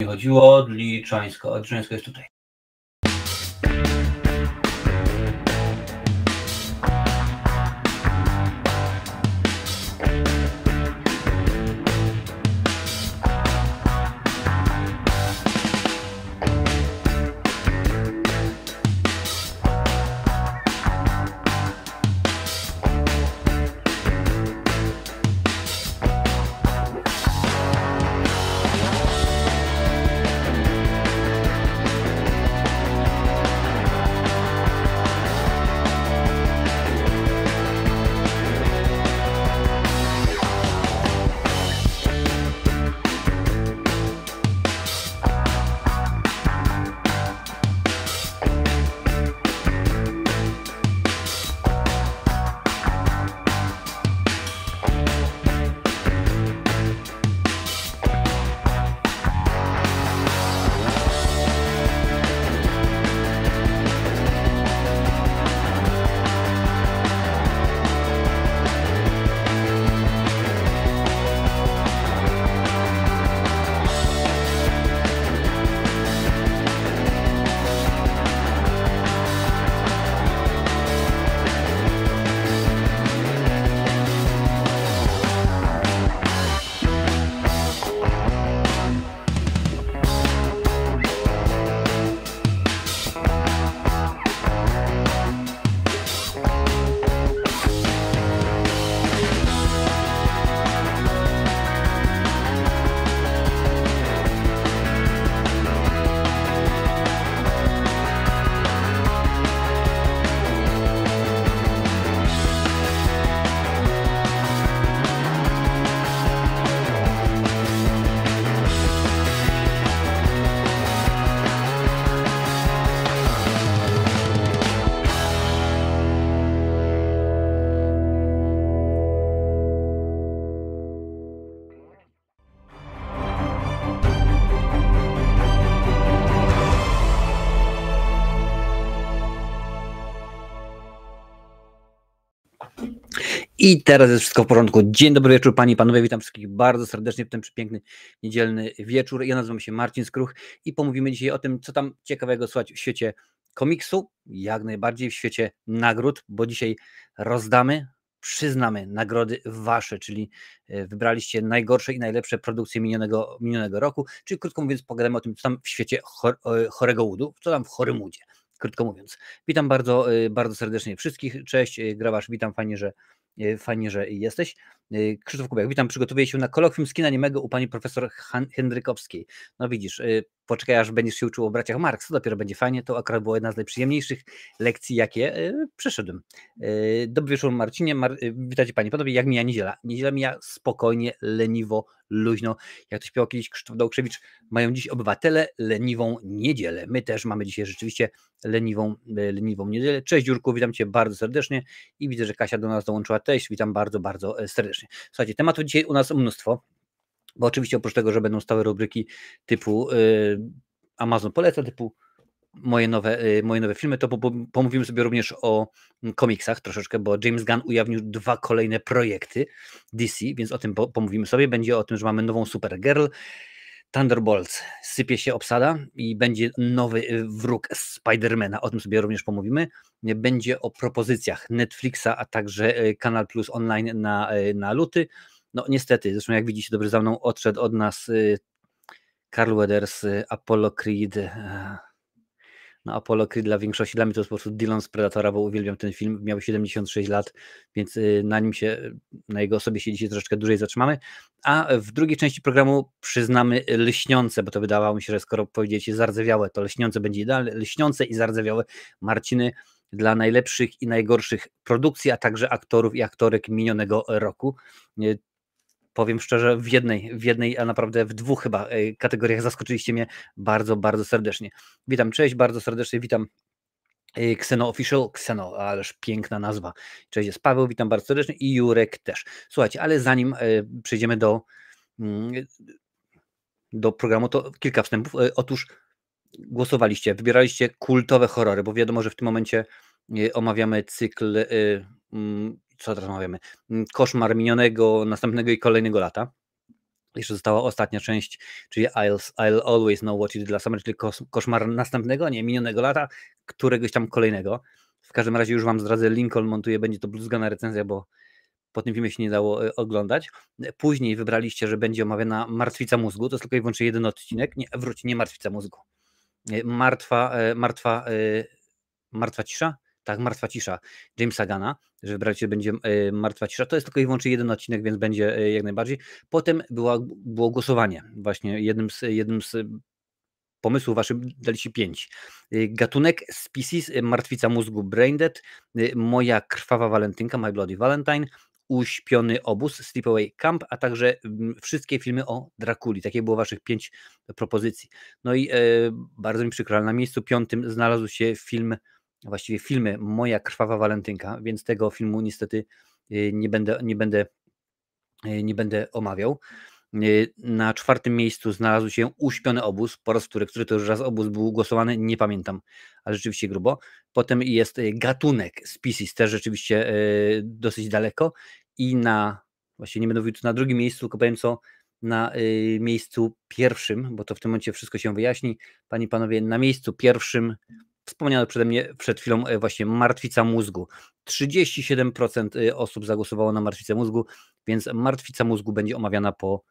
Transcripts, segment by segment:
nie chodziło. Odliczańsko jest tutaj. I teraz jest wszystko w porządku. Dzień dobry wieczór, panie i panowie. Witam wszystkich bardzo serdecznie w ten przepiękny niedzielny wieczór. Ja nazywam się Marcin Skruch i pomówimy dzisiaj o tym, co tam ciekawego słychać w świecie komiksu, jak najbardziej w świecie nagród, bo dzisiaj przyznamy nagrody wasze, czyli wybraliście najgorsze i najlepsze produkcje minionego roku, czyli krótko mówiąc pogadamy o tym, co tam w świecie chorego łudu, co tam w chorym łudzie, krótko mówiąc. Witam bardzo, bardzo serdecznie wszystkich. Cześć, Grawasz, witam, fajnie, że jesteś. Krzysztof Kubiak, witam, przygotowuję się na kolokwium z kina niemego u pani profesor Hendrykowskiej. No widzisz, poczekaj aż będziesz się uczył o braciach Marx, to dopiero będzie fajnie, to akurat była jedna z najprzyjemniejszych lekcji, jakie przeszedłem. Dobry wieczór, Marcinie, witajcie panie, panowie, jak mija niedziela? Niedziela mija spokojnie, leniwo, luźno, jak to śpiewał kiedyś Krzysztof Dałkrzewicz, mają dziś obywatele leniwą niedzielę. My też mamy dzisiaj rzeczywiście leniwą niedzielę. Cześć Jurku, witam cię bardzo serdecznie i widzę, że Kasia do nas dołączyła też, witam bardzo, bardzo serdecznie. Słuchajcie, tematów dzisiaj u nas mnóstwo, bo oczywiście oprócz tego, że będą stałe rubryki typu Amazon poleca, typu moje nowe filmy, to pomówimy sobie również o komiksach troszeczkę, bo James Gunn ujawnił 2 kolejne projekty DC, więc o tym pomówimy sobie. Będzie o tym, że mamy nową Supergirl, Thunderbolts, sypie się obsada i będzie nowy wróg Spidermana, o tym sobie również pomówimy. Będzie o propozycjach Netflixa, a także Kanal Plus Online na luty. No niestety, zresztą jak widzicie dobrze za mną, odszedł od nas Carl Weathers, Apollo Creed. No Apollo Creed dla większości, dla mnie to jest po prostu Dylan z Predatora, bo uwielbiam ten film, miał 76 lat, więc na jego osobie się dzisiaj troszeczkę dłużej zatrzymamy, a w drugiej części programu przyznamy lśniące, bo to wydawało mi się, że skoro powiedzieliście zardzewiałe, to lśniące będzie idealne, lśniące i zardzewiałe Marciny dla najlepszych i najgorszych produkcji, a także aktorów i aktorek minionego roku. Powiem szczerze, w jednej, a naprawdę w 2 chyba kategoriach zaskoczyliście mnie bardzo, bardzo serdecznie. Witam, cześć, bardzo serdecznie witam Xeno Official, Xeno, ależ piękna nazwa. Cześć, jest Paweł, witam bardzo serdecznie i Jurek też. Słuchajcie, ale zanim przejdziemy do programu, to kilka wstępów. Otóż głosowaliście, wybieraliście kultowe horrory, bo wiadomo, że w tym momencie omawiamy cykl, co teraz omawiamy? Koszmar minionego, następnego i kolejnego lata. Jeszcze została ostatnia część, czyli I'll Always Know What You Did Last Summer, czyli koszmar następnego, nie, minionego lata, któregoś tam kolejnego. W każdym razie już wam zdradzę, Lincoln montuje, będzie to bluzgana recenzja, bo po tym filmie się nie dało oglądać. Później wybraliście, że będzie omawiana Martwica mózgu, to jest tylko i wyłącznie jeden odcinek, nie Martwica mózgu. Martwa cisza? Tak, Martwa cisza Jamesa Gunna, że wybraliście, będzie Martwa cisza. To jest tylko i wyłącznie jeden odcinek, więc będzie jak najbardziej. Potem było głosowanie. Właśnie jednym z pomysłów waszych daliście 5. Gatunek Species, Martwica mózgu Braindead, Moja krwawa walentynka, My Bloody Valentine, Uśpiony obóz, Sleepaway Camp, a także wszystkie filmy o Drakuli. Takie było waszych 5 propozycji. No i bardzo mi przykro, ale na miejscu 5 znalazł się właściwie filmy Moja krwawa walentynka, więc tego filmu niestety nie będę omawiał. Na 4. miejscu znalazł się Uśpiony obóz, po raz który to już raz obóz był głosowany, nie pamiętam, ale rzeczywiście grubo. Potem jest Gatunek Species, też rzeczywiście dosyć daleko i właśnie nie będę mówił tu na 2. miejscu, tylko powiem co, na miejscu 1, bo to w tym momencie wszystko się wyjaśni. Panie i panowie, na miejscu 1 wspomniane przeze mnie przed chwilą właśnie Martwica mózgu. 37% osób zagłosowało na Martwicę mózgu, więc Martwica mózgu będzie omawiana po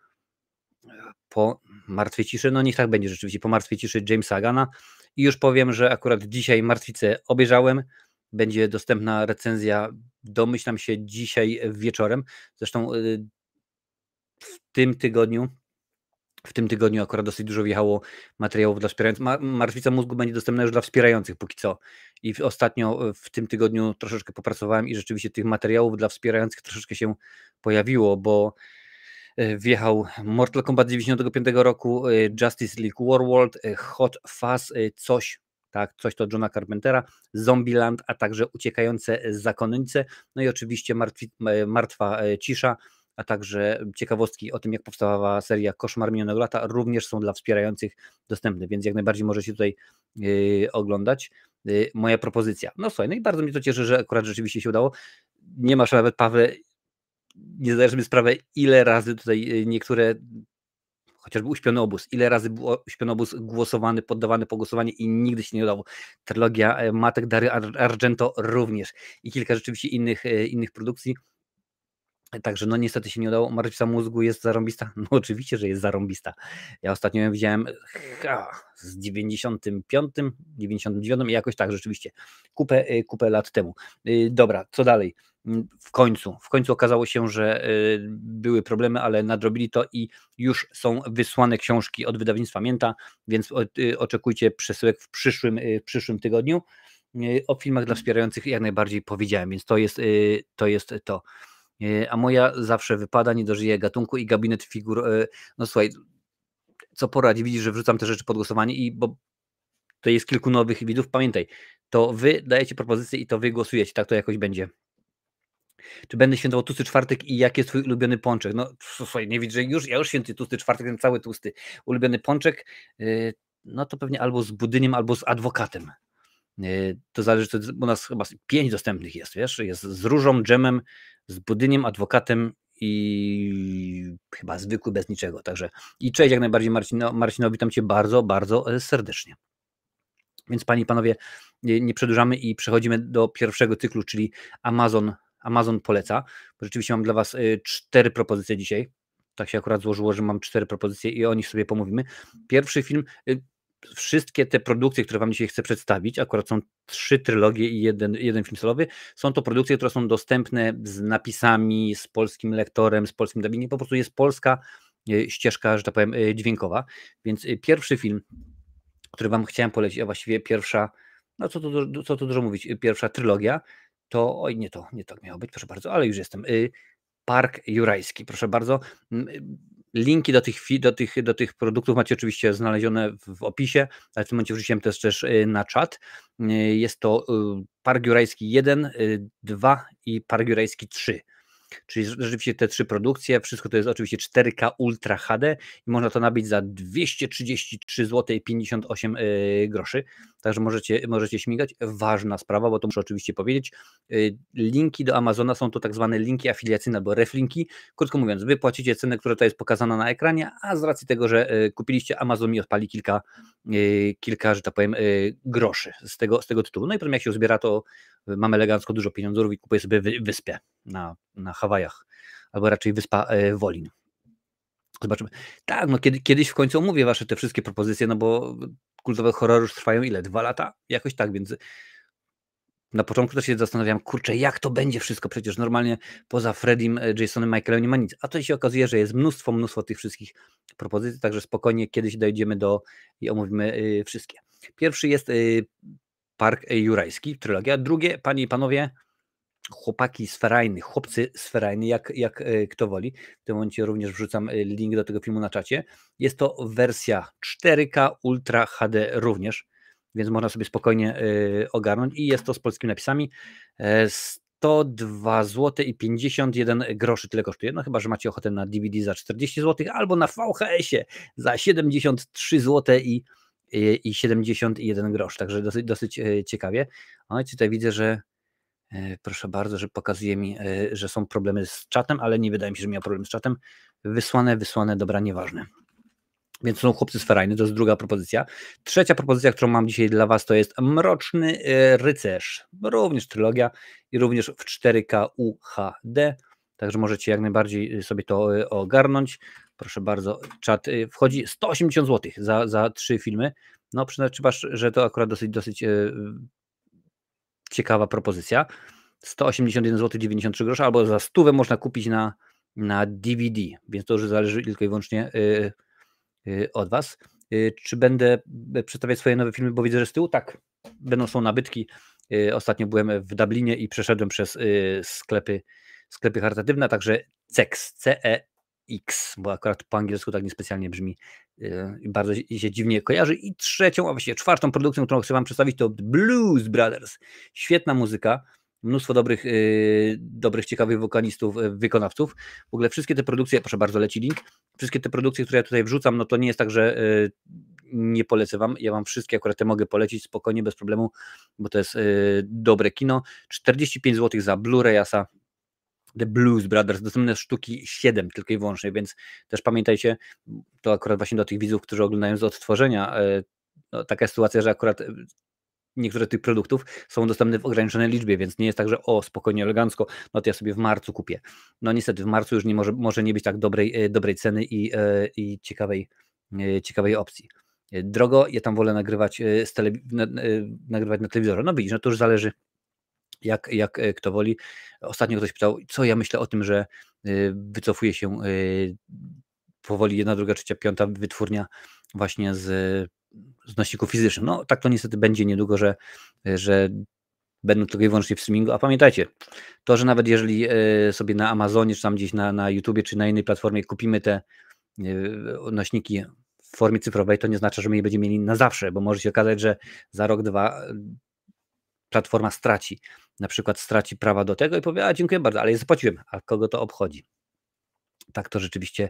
Martwej ciszy, no niech tak będzie rzeczywiście, po Martwej ciszy Jamesa Gunna. I już powiem, że akurat dzisiaj Martwicę obejrzałem, będzie dostępna recenzja, domyślam się, dzisiaj wieczorem. Zresztą w tym tygodniu akurat dosyć dużo wjechało materiałów dla wspierających. Martwica mózgu będzie dostępna już dla wspierających póki co. I ostatnio w tym tygodniu troszeczkę popracowałem i rzeczywiście tych materiałów dla wspierających troszeczkę się pojawiło, bo wjechał Mortal Kombat 95 roku, Justice League Warworld, Hot Fuzz, coś to Johna Carpentera, Zombieland, a także Uciekające zakonnice, no i oczywiście Martwa cisza, a także ciekawostki o tym, jak powstawała seria Koszmar minionego lata, również są dla wspierających dostępne, więc jak najbardziej możecie tutaj oglądać. Moja propozycja. No słuchaj, no i bardzo mnie to cieszy, że akurat rzeczywiście się udało. Nie masz nawet, Pawle, nie zdajesz sobie sprawę, ile razy tutaj niektóre, chociażby Uśpiony obóz, ile razy był Uśpiony obóz głosowany, poddawany po głosowanie i nigdy się nie udało. Trylogia Matek Dary Argento również i kilka rzeczywiście innych produkcji. Także no niestety się nie udało. Martwica mózgu jest zarąbista? No oczywiście, że jest zarąbista. Ja ostatnio ją widziałem z 95, 99 i jakoś tak rzeczywiście. Kupę lat temu. Dobra, co dalej? W końcu okazało się, że były problemy, ale nadrobili to i już są wysłane książki od wydawnictwa Mięta, więc oczekujcie przesyłek w przyszłym tygodniu. O filmach dla wspierających jak najbardziej powiedziałem, więc to jest to. A moja zawsze wypada, nie dożyje gatunku i gabinet figur. No słuchaj, co poradzi, widzisz, że wrzucam te rzeczy pod głosowanie bo to jest kilku nowych widzów, pamiętaj, to wy dajecie propozycje i to wy głosujecie, tak to jakoś będzie. Czy będę świętował tłusty czwartek i jaki jest twój ulubiony pączek? No słuchaj, nie widzę, że ja już świętuję tłusty czwartek, ten cały tłusty. Ulubiony pączek, no to pewnie albo z budyniem, albo z adwokatem. To zależy, to u nas chyba 5 dostępnych jest, wiesz, jest z różą, dżemem, z budyniem, adwokatem i chyba zwykły bez niczego, także i cześć jak najbardziej Marcinowi, witam Cię bardzo, bardzo serdecznie. Więc Panie i Panowie, nie przedłużamy i przechodzimy do pierwszego cyklu, czyli Amazon poleca, bo rzeczywiście mam dla Was 4 propozycje dzisiaj, tak się akurat złożyło, że mam 4 propozycje i o nich sobie pomówimy. Pierwszy film, wszystkie te produkcje, które Wam dzisiaj chcę przedstawić, akurat są 3 trylogie i jeden film solowy, są to produkcje, które są dostępne z napisami, z polskim lektorem, z polskim dubbingiem, po prostu jest polska ścieżka, że tak powiem, dźwiękowa, więc pierwszy film, który Wam chciałem polecić, a właściwie pierwsza, no co tu dużo mówić, pierwsza trylogia, to, oj nie to miało być, proszę bardzo, ale już jestem, Park Jurajski, proszę bardzo. Linki do tych produktów macie oczywiście znalezione w opisie, ale w tym momencie wrzuciłem też na czat. Jest to Park Jurajski 1, 2 i Park Jurajski 3. Czyli rzeczywiście te 3 produkcje, wszystko to jest oczywiście 4K Ultra HD i można to nabyć za 233 zł 58 groszy. Także możecie śmigać. Ważna sprawa, bo to muszę oczywiście powiedzieć. Linki do Amazona są to tak zwane linki afiliacyjne albo reflinki. Krótko mówiąc, wy płacicie cenę, która tutaj jest pokazana na ekranie, a z racji tego, że kupiliście, Amazon mi odpali kilka, że tak powiem, groszy z tego tytułu. No i potem jak się zbiera, to mam elegancko dużo pieniądzów i kupuję sobie wyspę na Hawajach, albo raczej wyspa Wolin. Zobaczymy. Tak, no kiedyś w końcu omówię wasze te wszystkie propozycje, no bo kultowe horrory już trwają ile? 2 lata? Jakoś tak, więc na początku też się zastanawiam, kurczę, jak to będzie wszystko, przecież normalnie poza Freddym, Jasonem, Michaelem nie ma nic, a to się okazuje, że jest mnóstwo tych wszystkich propozycji, także spokojnie kiedyś dojdziemy i omówimy wszystkie. Pierwszy jest Park Jurajski, trylogia, drugie, panie i panowie, chłopaki z Ferajny, chłopcy z Ferajny, jak kto woli. W tym momencie również wrzucam link do tego filmu na czacie. Jest to wersja 4K Ultra HD również, więc można sobie spokojnie ogarnąć i jest to z polskimi napisami. 102 zł i 51 groszy, tyle kosztuje. No chyba, że macie ochotę na DVD za 40 zł albo na VHS-ie za 73 zł i 71 grosz. Także dosyć ciekawie. No i tutaj widzę, że proszę bardzo, że pokazuje mi, że są problemy z czatem, ale nie wydaje mi się, że miał problem z czatem. Wysłane, dobra, nieważne. Więc są chłopcy z Ferajny, to jest druga propozycja. Trzecia propozycja, którą mam dzisiaj dla was, to jest Mroczny Rycerz. Również trylogia i również w 4K UHD. Także możecie jak najbardziej sobie to ogarnąć. Proszę bardzo, czat wchodzi 180 zł za 3 filmy. No przyznać, że to akurat dosyć ciekawa propozycja. 181 zł 93 groszy, albo za 100 można kupić na DVD, więc to już zależy tylko i wyłącznie od was. Czy będę przedstawiać swoje nowe filmy, bo widzę, że z tyłu tak, są nabytki. Ostatnio byłem w Dublinie i przeszedłem przez sklepy charytatywne, także CEX, CEX, bo akurat po angielsku tak niespecjalnie brzmi i bardzo się dziwnie kojarzy. I trzecią, a właściwie czwartą produkcją, którą chcę wam przedstawić, to Blues Brothers. Świetna muzyka, mnóstwo dobrych, ciekawych wokalistów, wykonawców. W ogóle wszystkie te produkcje, proszę bardzo, leci link, wszystkie te produkcje, które ja tutaj wrzucam, no to nie jest tak, że nie polecę wam, ja wam wszystkie akurat te mogę polecić spokojnie, bez problemu, bo to jest dobre kino. 45 zł za Blu-rayasa The Blues Brothers, dostępne sztuki 7 tylko i wyłącznie, więc też pamiętajcie, to akurat właśnie do tych widzów, którzy oglądają z odtworzenia, no, taka jest sytuacja, że akurat niektóre tych produktów są dostępne w ograniczonej liczbie, więc nie jest tak, że spokojnie, elegancko, no to ja sobie w marcu kupię. No niestety w marcu już nie może nie być tak dobrej ceny i ciekawej opcji. Drogo, ja tam wolę nagrywać nagrywać na telewizorze. No widzisz, no to już zależy jak kto woli. Ostatnio ktoś pytał, co ja myślę o tym, że wycofuje się powoli 1, 2, 3, 5 wytwórnia właśnie z nośników fizycznych. No tak to niestety będzie niedługo, że będą tylko i wyłącznie w streamingu, a pamiętajcie, to, że nawet jeżeli sobie na Amazonie, czy tam gdzieś na YouTubie, czy na innej platformie kupimy te nośniki w formie cyfrowej, to nie znaczy, że my je będziemy mieli na zawsze, bo może się okazać, że za rok, 2 platforma na przykład straci prawa do tego i powie, a dziękuję bardzo, ale je zapłaciłem, a kogo to obchodzi? Tak to rzeczywiście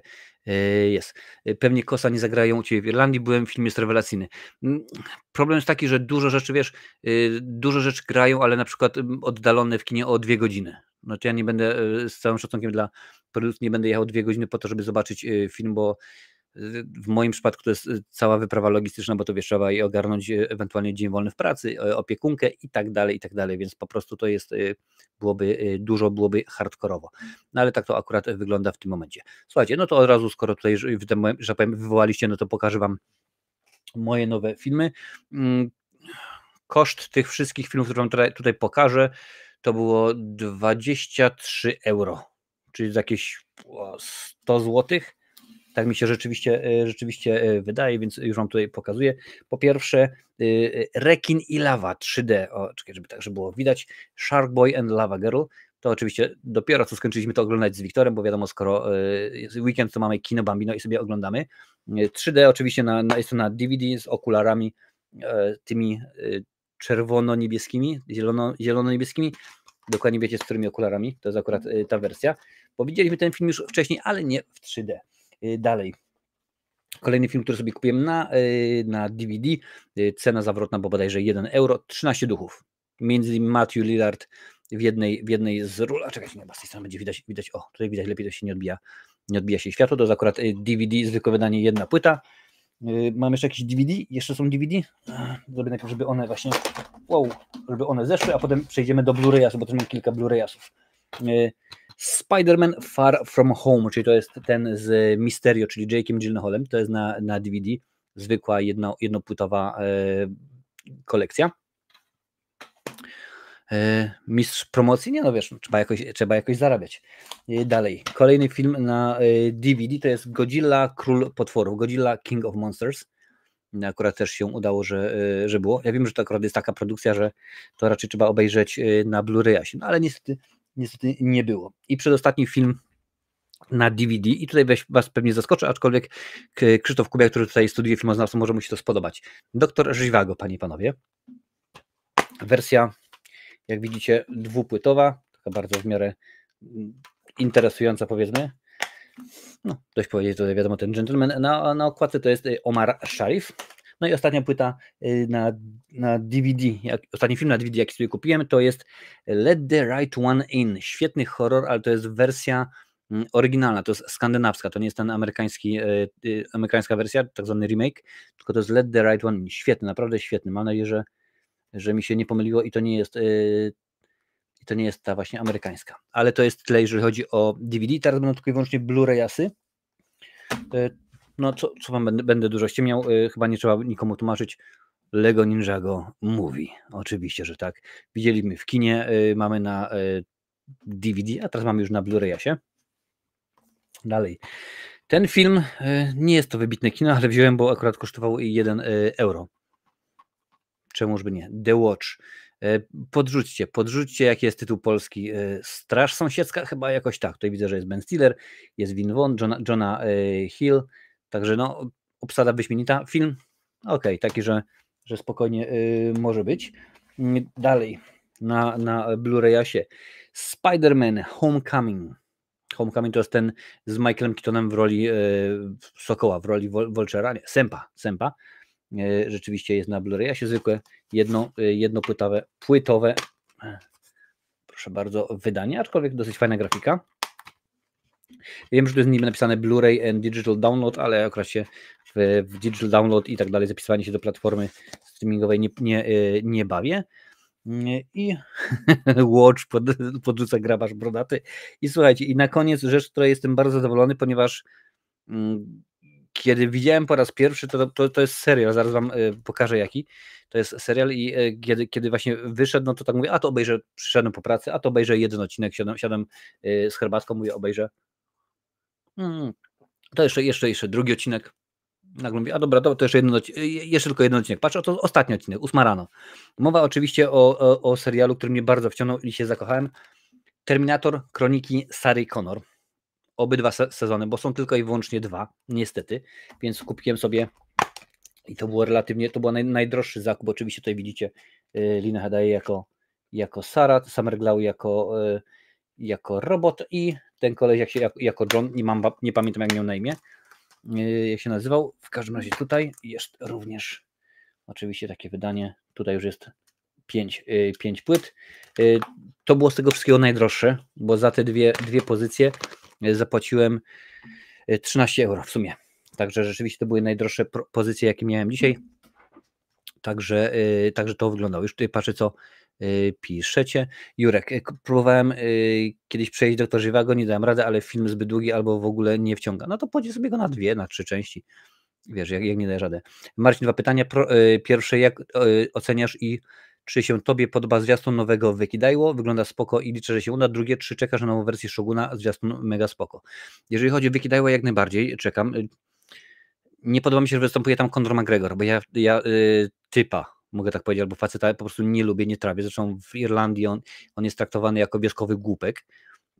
jest. Pewnie Kosa nie zagrają u Ciebie w Irlandii, byłem, film jest rewelacyjny. Problem jest taki, że dużo rzeczy, wiesz, dużo rzeczy grają, ale na przykład oddalone w kinie o 2 godziny. No to ja nie będę, z całym szacunkiem dla produkcji, nie będę jechał 2 godziny po to, żeby zobaczyć film, bo w moim przypadku to jest cała wyprawa logistyczna, bo to wiesz, trzeba i ogarnąć ewentualnie dzień wolny w pracy, opiekunkę i tak dalej, więc po prostu to jest, byłoby hardkorowo. No ale tak to akurat wygląda w tym momencie. Słuchajcie, no to od razu, skoro tutaj, że tak powiem, wywołaliście, no to pokażę wam moje nowe filmy. Koszt tych wszystkich filmów, które wam tutaj pokażę, to było 23 euro, czyli za jakieś 100 złotych. Tak mi się rzeczywiście wydaje, więc już wam tutaj pokazuję. Po pierwsze Rekin i Lava 3D. O, czekaj, żeby było widać. Shark Boy and Lava Girl. To oczywiście dopiero co skończyliśmy to oglądać z Wiktorem, bo wiadomo, skoro jest weekend, to mamy Kino Bambino i sobie oglądamy. 3D oczywiście jest to na DVD z okularami tymi czerwono-niebieskimi, zielono-niebieskimi. Dokładnie wiecie, z którymi okularami. To jest akurat ta wersja. Bo widzieliśmy ten film już wcześniej, ale nie w 3D. Dalej. Kolejny film, który sobie kupiłem na DVD. Cena zawrotna, bo bodajże 1 euro. 13 duchów. Między innymi Matthew Lillard w jednej z ról. A czekajcie, nie, z tej strony będzie widać. O, tutaj widać lepiej, to się nie odbija się światło. To jest akurat DVD, zwykłe wydanie, jedna płyta. Mam jeszcze jakieś DVD? Jeszcze są DVD? Zrobię najpierw, żeby one właśnie, żeby one zeszły, a potem przejdziemy do Blu-rayasów, bo też mam kilka Blu-rayasów. Spider-Man Far From Home, czyli to jest ten z Mysterio, czyli Jake'em Gyllenhaalem, to jest na DVD, zwykła jednopłytowa kolekcja. Mistrz promocji? Nie, no wiesz, trzeba jakoś zarabiać. Dalej, kolejny film na DVD to jest Godzilla, Król Potworów, Godzilla King of Monsters. Akurat też się udało, że było. Ja wiem, że to akurat jest taka produkcja, że to raczej trzeba obejrzeć na Blu-rayasie, no ale niestety nie było. I przedostatni film na DVD i tutaj was pewnie zaskoczę, aczkolwiek Krzysztof Kubiak, który tutaj studiuje filmoznawstwo, może mu się to spodobać. Doktor Żywago, panie i panowie. Wersja, jak widzicie, dwupłytowa, taka bardzo w miarę interesująca, powiedzmy. No, dość powiedzieć, tutaj wiadomo, ten gentleman. Na okładce to jest Omar Sharif. No i ostatnia płyta na DVD, ostatni film na DVD, jaki sobie kupiłem, to jest Let the Right One In. Świetny horror, ale to jest wersja oryginalna, to jest skandynawska, to nie jest ten amerykańska wersja, tak zwany remake, tylko to jest Let the Right One In. Świetny, naprawdę świetny. Mam nadzieję, że mi się nie pomyliło i to nie jest ta właśnie amerykańska. Ale to jest tyle, jeżeli chodzi o DVD. Teraz będą tylko i wyłącznie Blu-rayasy. No co wam będę dużo ściemniał, chyba nie trzeba nikomu tłumaczyć. Lego Ninjago Movie. Oczywiście, że tak. Widzieliśmy w kinie, mamy na DVD, a teraz mamy już na Blu-rayasie. Dalej. Ten film, nie jest to wybitne kino, ale wziąłem, bo akurat kosztował 1 euro. Czemuż by nie? The Watch. Podrzućcie, jaki jest tytuł polski. Straż Sąsiedzka, chyba jakoś tak. Tutaj widzę, że jest Ben Stiller, jest Vin Vaughn, Jonah Hill, także no, obsada wyśmienita. Film, okej, taki, że spokojnie może być. Dalej, na Blu-rayasie Spider-Man Homecoming. Homecoming to jest ten z Michaelem Keatonem w roli Sokoła, w roli Vulture'a, nie, Sempa. Rzeczywiście jest na Blu-rayasie zwykłe, płytowe, proszę bardzo, wydanie, aczkolwiek dosyć fajna grafika. Wiem, że tu jest niby napisane Blu-ray and Digital Download, ale akurat się w Digital Download i tak dalej, zapisywanie się do platformy streamingowej nie bawię. I Watch podrzuca grabarz brodaty. I słuchajcie, i na koniec rzecz, z której jestem bardzo zadowolony, ponieważ kiedy widziałem po raz pierwszy, to jest serial, zaraz wam pokażę jaki, to jest serial i kiedy właśnie wyszedł, no to tak mówię, a to obejrzę, przyszedłem po pracy, a to obejrzę jeden odcinek, siadam z herbatką, mówię, obejrzę. To jeszcze drugi odcinek, nagle mówię, a dobra, to jeszcze tylko jeden odcinek, patrzę, to ostatni odcinek, 8 rano. Mowa oczywiście o serialu, który mnie bardzo wciągnął i się zakochałem, Terminator, Kroniki Sarah Connor. Obydwa sezony, bo są tylko i wyłącznie 2, niestety, więc kupiłem sobie i to był najdroższy zakup, oczywiście tutaj widzicie Lina Headey jako Sarah, Summer Glau jako robot i ten koleś jako John, nie pamiętam jak miał na imię, jak się nazywał, w każdym razie tutaj jest również oczywiście takie wydanie, tutaj już jest 5 płyt, to było z tego wszystkiego najdroższe, bo za te dwie pozycje zapłaciłem 13 euro w sumie. Także rzeczywiście to były najdroższe pozycje, jakie miałem dzisiaj. Także to wyglądało. Już tutaj patrzę, co piszecie. Jurek, próbowałem kiedyś przejść Doktor Żywago, nie dałem rady, ale film zbyt długi albo w ogóle nie wciąga. No to podziel sobie go na 2, na 3 części. Wiesz, jak nie daję radę. Marcin, 2 pytania. Pierwsze, jak oceniasz i czy się tobie podoba zwiastun nowego Wekidaiło? Wygląda spoko i liczę, że się uda. Drugie, czy czekasz na nową wersję Shoguna? Zwiastun mega spoko. Jeżeli chodzi o Wekidaiło, jak najbardziej czekam. Nie podoba mi się, że występuje tam Conor McGregor, bo ja typa, mogę tak powiedzieć, albo faceta po prostu nie lubię, nie trawię. Zresztą w Irlandii on jest traktowany jako wierzchowy głupek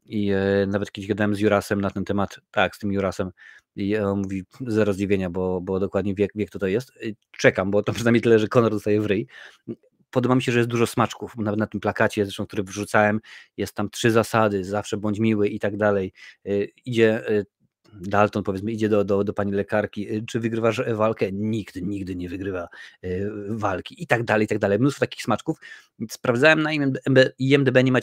i nawet kiedyś gadałem z Jurasem na ten temat, tak, z tym Jurasem i on mówi, zero zdziwienia, bo dokładnie wie kto to jest. Czekam, bo to przynajmniej tyle, że Conor dostaje w ryj. podoba mi się, że jest dużo smaczków. Nawet na tym plakacie, zresztą, który wrzucałem, jest tam 3 zasady, zawsze bądź miły i tak dalej. Idzie Dalton, powiedzmy, idzie do pani lekarki, czy wygrywasz walkę? Nikt nigdy nie wygrywa walki i tak dalej, i tak dalej. Mnóstwo takich smaczków. Sprawdzałem na IMDb, nie ma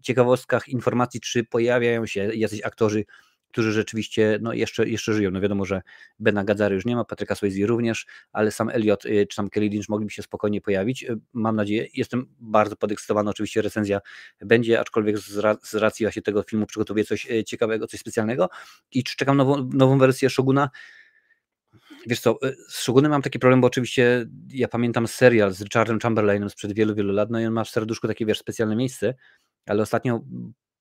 ciekawostkach informacji, czy pojawiają się jacyś aktorzy, którzy rzeczywiście no, jeszcze żyją. No wiadomo, że Bena Gadzary już nie ma, Patryka Swayze również, ale sam Elliot czy tam Kelly Lynch mogliby się spokojnie pojawić. Mam nadzieję. Jestem bardzo podekscytowany. Oczywiście recenzja będzie, aczkolwiek z racji właśnie tego filmu przygotowuję coś ciekawego, coś specjalnego i czekam nową wersję Shoguna. Wiesz co, z Shogunem mam taki problem, bo oczywiście ja pamiętam serial z Richardem Chamberlainem sprzed wielu, wielu lat, no i on ma w serduszku takie, wiesz, specjalne miejsce, ale ostatnio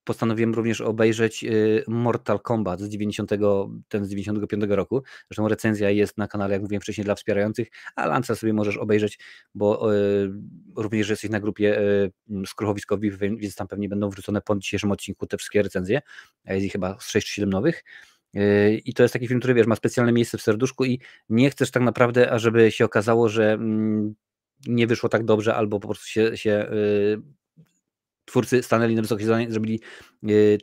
postanowiłem również obejrzeć Mortal Kombat z 95 roku. Zresztą recenzja jest na kanale, jak mówiłem wcześniej, dla wspierających, a Lanca sobie możesz obejrzeć, bo również jesteś na grupie skruchowiskowi, więc tam pewnie będą wrzucone po dzisiejszym odcinku te wszystkie recenzje, a jest ich chyba 6 czy 7 nowych. I to jest taki film, który wiesz, ma specjalne miejsce w serduszku i nie chcesz tak naprawdę, ażeby się okazało, że nie wyszło tak dobrze, albo po prostu się twórcy stanęli na wysokiej zadanie, zrobili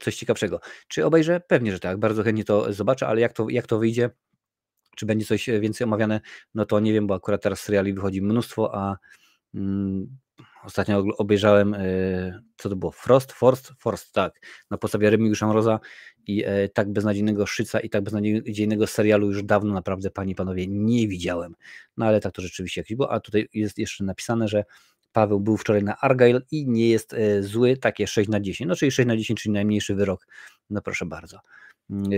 coś ciekawszego. Czy obejrzę? Pewnie, że tak. Bardzo chętnie to zobaczę, ale jak to wyjdzie, czy będzie coś więcej omawiane, no to nie wiem, bo akurat teraz seriali wychodzi mnóstwo, a ostatnio obejrzałem, co to było? Forst, tak, na podstawie Remigiusza Mroza i tak beznadziejnego Szyca i tak beznadziejnego serialu już dawno naprawdę, panie i panowie, nie widziałem. No ale tak to rzeczywiście jakiś było, a tutaj jest jeszcze napisane, że Paweł był wczoraj na Argyle i nie jest zły, takie 6/10, no czyli 6/10, czyli najmniejszy wyrok, no proszę bardzo.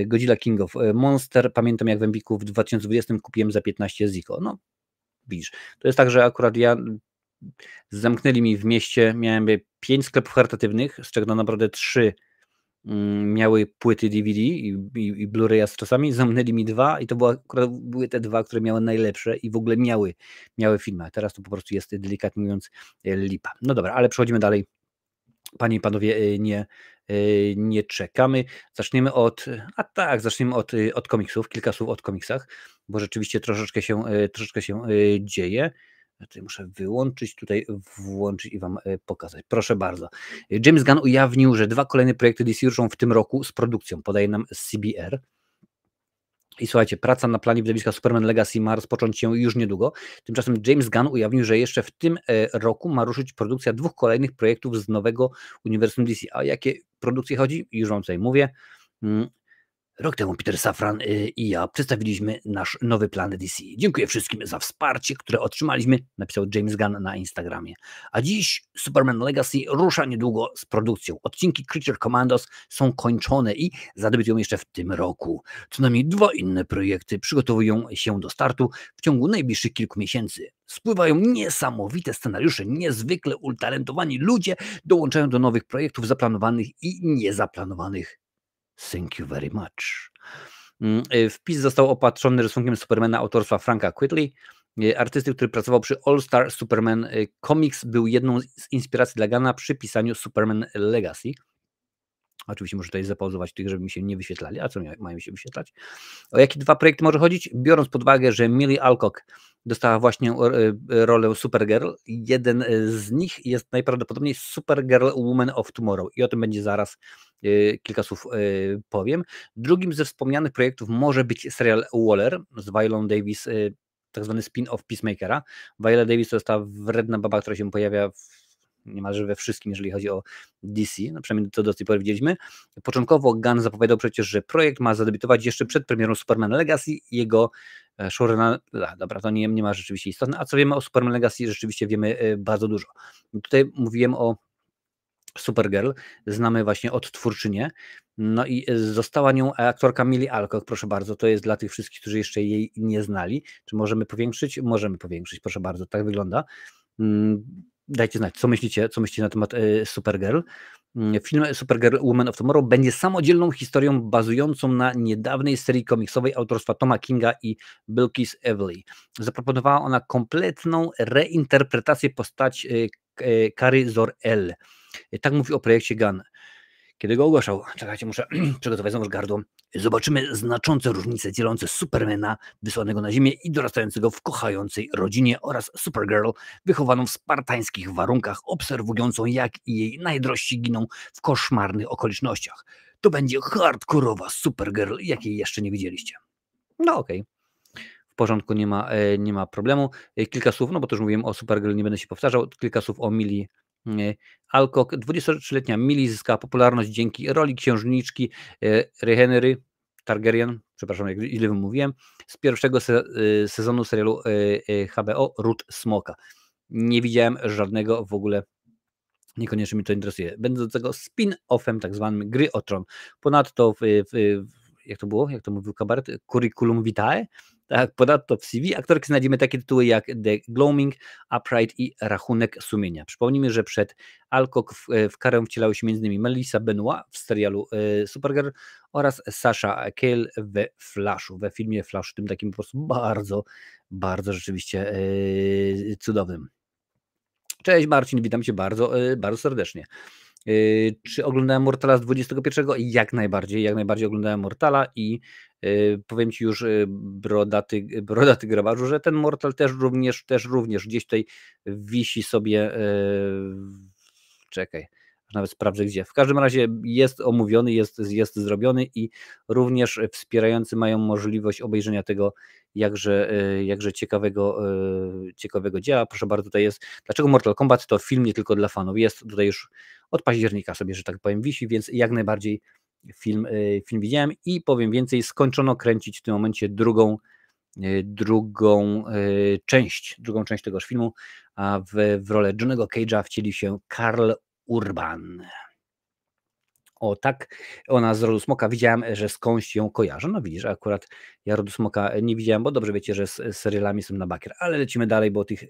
Godzilla King of Monster, pamiętam jak w Empiku w 2020 kupiłem za 15 ziko, no widzisz, to jest tak, że akurat ja zamknęli mi w mieście, miałem 5 sklepów charytatywnych, z czego naprawdę 3 miały płyty DVD i Blu-raya z czasami, zamknęli mi 2 i to akurat były te 2, które miały najlepsze i w ogóle miały filmy, a teraz to po prostu jest delikatnie mówiąc lipa. No dobra, ale przechodzimy dalej. Panie i panowie, nie czekamy. Zaczniemy od komiksów, kilka słów o komiksach, bo rzeczywiście troszeczkę się dzieje. Ja tutaj muszę wyłączyć, tutaj włączyć i wam pokazać. Proszę bardzo. James Gunn ujawnił, że 2 kolejne projekty DC ruszą w tym roku z produkcją, podaje nam CBR. I słuchajcie, praca na planie widowiska Superman Legacy ma rozpocząć się już niedługo. Tymczasem James Gunn ujawnił, że jeszcze w tym roku ma ruszyć produkcja 2 kolejnych projektów z nowego uniwersum DC. A jakie produkcje chodzi? Już wam tutaj mówię. Rok temu Peter Safran i ja przedstawiliśmy nasz nowy plan DC. Dziękuję wszystkim za wsparcie, które otrzymaliśmy, napisał James Gunn na Instagramie. A dziś Superman Legacy rusza niedługo z produkcją. Odcinki Creature Commandos są kończone i zadebiutują jeszcze w tym roku. Co najmniej 2 inne projekty przygotowują się do startu w ciągu najbliższych kilku miesięcy. Spływają niesamowite scenariusze, niezwykle utalentowani ludzie dołączają do nowych projektów zaplanowanych i niezaplanowanych. Thank you very much. Wpis został opatrzony rysunkiem Supermana autorstwa Franka Quitely, artysty, który pracował przy All Star Superman Comics, był jedną z inspiracji dla Gunna przy pisaniu Superman Legacy. Oczywiście muszę tutaj zapauzować tych, żeby mi się nie wyświetlali. A co mają się wyświetlać? O jakie 2 projekty może chodzić? Biorąc pod uwagę, że Millie Alcock dostała właśnie rolę Supergirl, jeden z nich jest najprawdopodobniej Supergirl Woman of Tomorrow i o tym będzie zaraz kilka słów powiem. Drugim ze wspomnianych projektów może być serial Waller z Violą Davis, tak zwany spin-off Peacemakera. Viola Davis to jest ta wredna baba, która się pojawia niemalże we wszystkim, jeżeli chodzi o DC, no przynajmniej to do tej pory widzieliśmy. Początkowo Gunn zapowiadał przecież, że projekt ma zadebiutować jeszcze przed premierą Superman Legacy. Jego showrunner, dobra, to nie ma rzeczywiście istotne. A co wiemy o Superman Legacy? Rzeczywiście wiemy bardzo dużo. Tutaj mówiłem o Supergirl, znamy właśnie odtwórczynię, no i została nią aktorka Millie Alcock, proszę bardzo, to jest dla tych wszystkich, którzy jeszcze jej nie znali. Czy możemy powiększyć? Możemy powiększyć, proszę bardzo, tak wygląda. Dajcie znać, co myślicie na temat Supergirl. Film Supergirl Woman of Tomorrow będzie samodzielną historią bazującą na niedawnej serii komiksowej autorstwa Toma Kinga i Bilquis Evely. Zaproponowała ona kompletną reinterpretację postaci Kary Zor-El. Tak mówi o projekcie Gunn. Kiedy go ogłaszał, czekajcie, muszę przygotować znowu gardło, zobaczymy znaczące różnice dzielące Supermana wysłanego na Ziemię i dorastającego w kochającej rodzinie oraz Supergirl wychowaną w spartańskich warunkach, obserwującą jak i jej najdrożsi giną w koszmarnych okolicznościach. To będzie hardkorowa Supergirl, jakiej jeszcze nie widzieliście. No okej. W porządku, nie ma problemu. Kilka słów, no bo to już mówiłem o Supergirl, nie będę się powtarzał, kilka słów o Millie Alcock. 23-letnia Millie zyskała popularność dzięki roli księżniczki Rhaenyry Targaryen, przepraszam, jak źle wymówiłem, z pierwszego sezonu serialu HBO Ród Smoka. Nie widziałem żadnego w ogóle, niekoniecznie mnie to interesuje. Będącego spin-offem tak zwanym Gry o Tron. Ponadto jak to było? Jak to mówił Kabaret? Curriculum vitae? Tak, ponadto w CV aktorki znajdziemy takie tytuły jak The Gloaming, Upright i Rachunek sumienia. Przypomnijmy, że przed Alcock w karę wcielały się m.in. Melissa Benoist w serialu Supergirl oraz Sasha Cale we Flashu, we filmie Flash, tym takim po prostu bardzo, bardzo rzeczywiście cudownym. Cześć Marcin, witam Cię bardzo, bardzo serdecznie. Czy oglądałem Mortala z 21? Jak najbardziej oglądałem Mortala i powiem Ci już, brodaty grabarzu, że ten Mortal też również gdzieś tutaj wisi sobie, czekaj, nawet sprawdzę gdzie. W każdym razie jest omówiony, jest zrobiony i również wspierający mają możliwość obejrzenia tego jakże ciekawego dzieła. Proszę bardzo, tutaj jest. Dlaczego Mortal Kombat to film nie tylko dla fanów? Jest tutaj już od października sobie, że tak powiem, wisi, więc jak najbardziej film widziałem i powiem więcej, skończono kręcić w tym momencie drugą część tegoż filmu, a w rolę Johnny'ego Cage'a wcielił się Karl Urban. O tak, ona z Rodu Smoka, widziałem, że skądś ją kojarzę. No widzisz, akurat ja Rodu Smoka nie widziałem, bo dobrze wiecie, że z serialami jestem na bakier, ale lecimy dalej, bo tych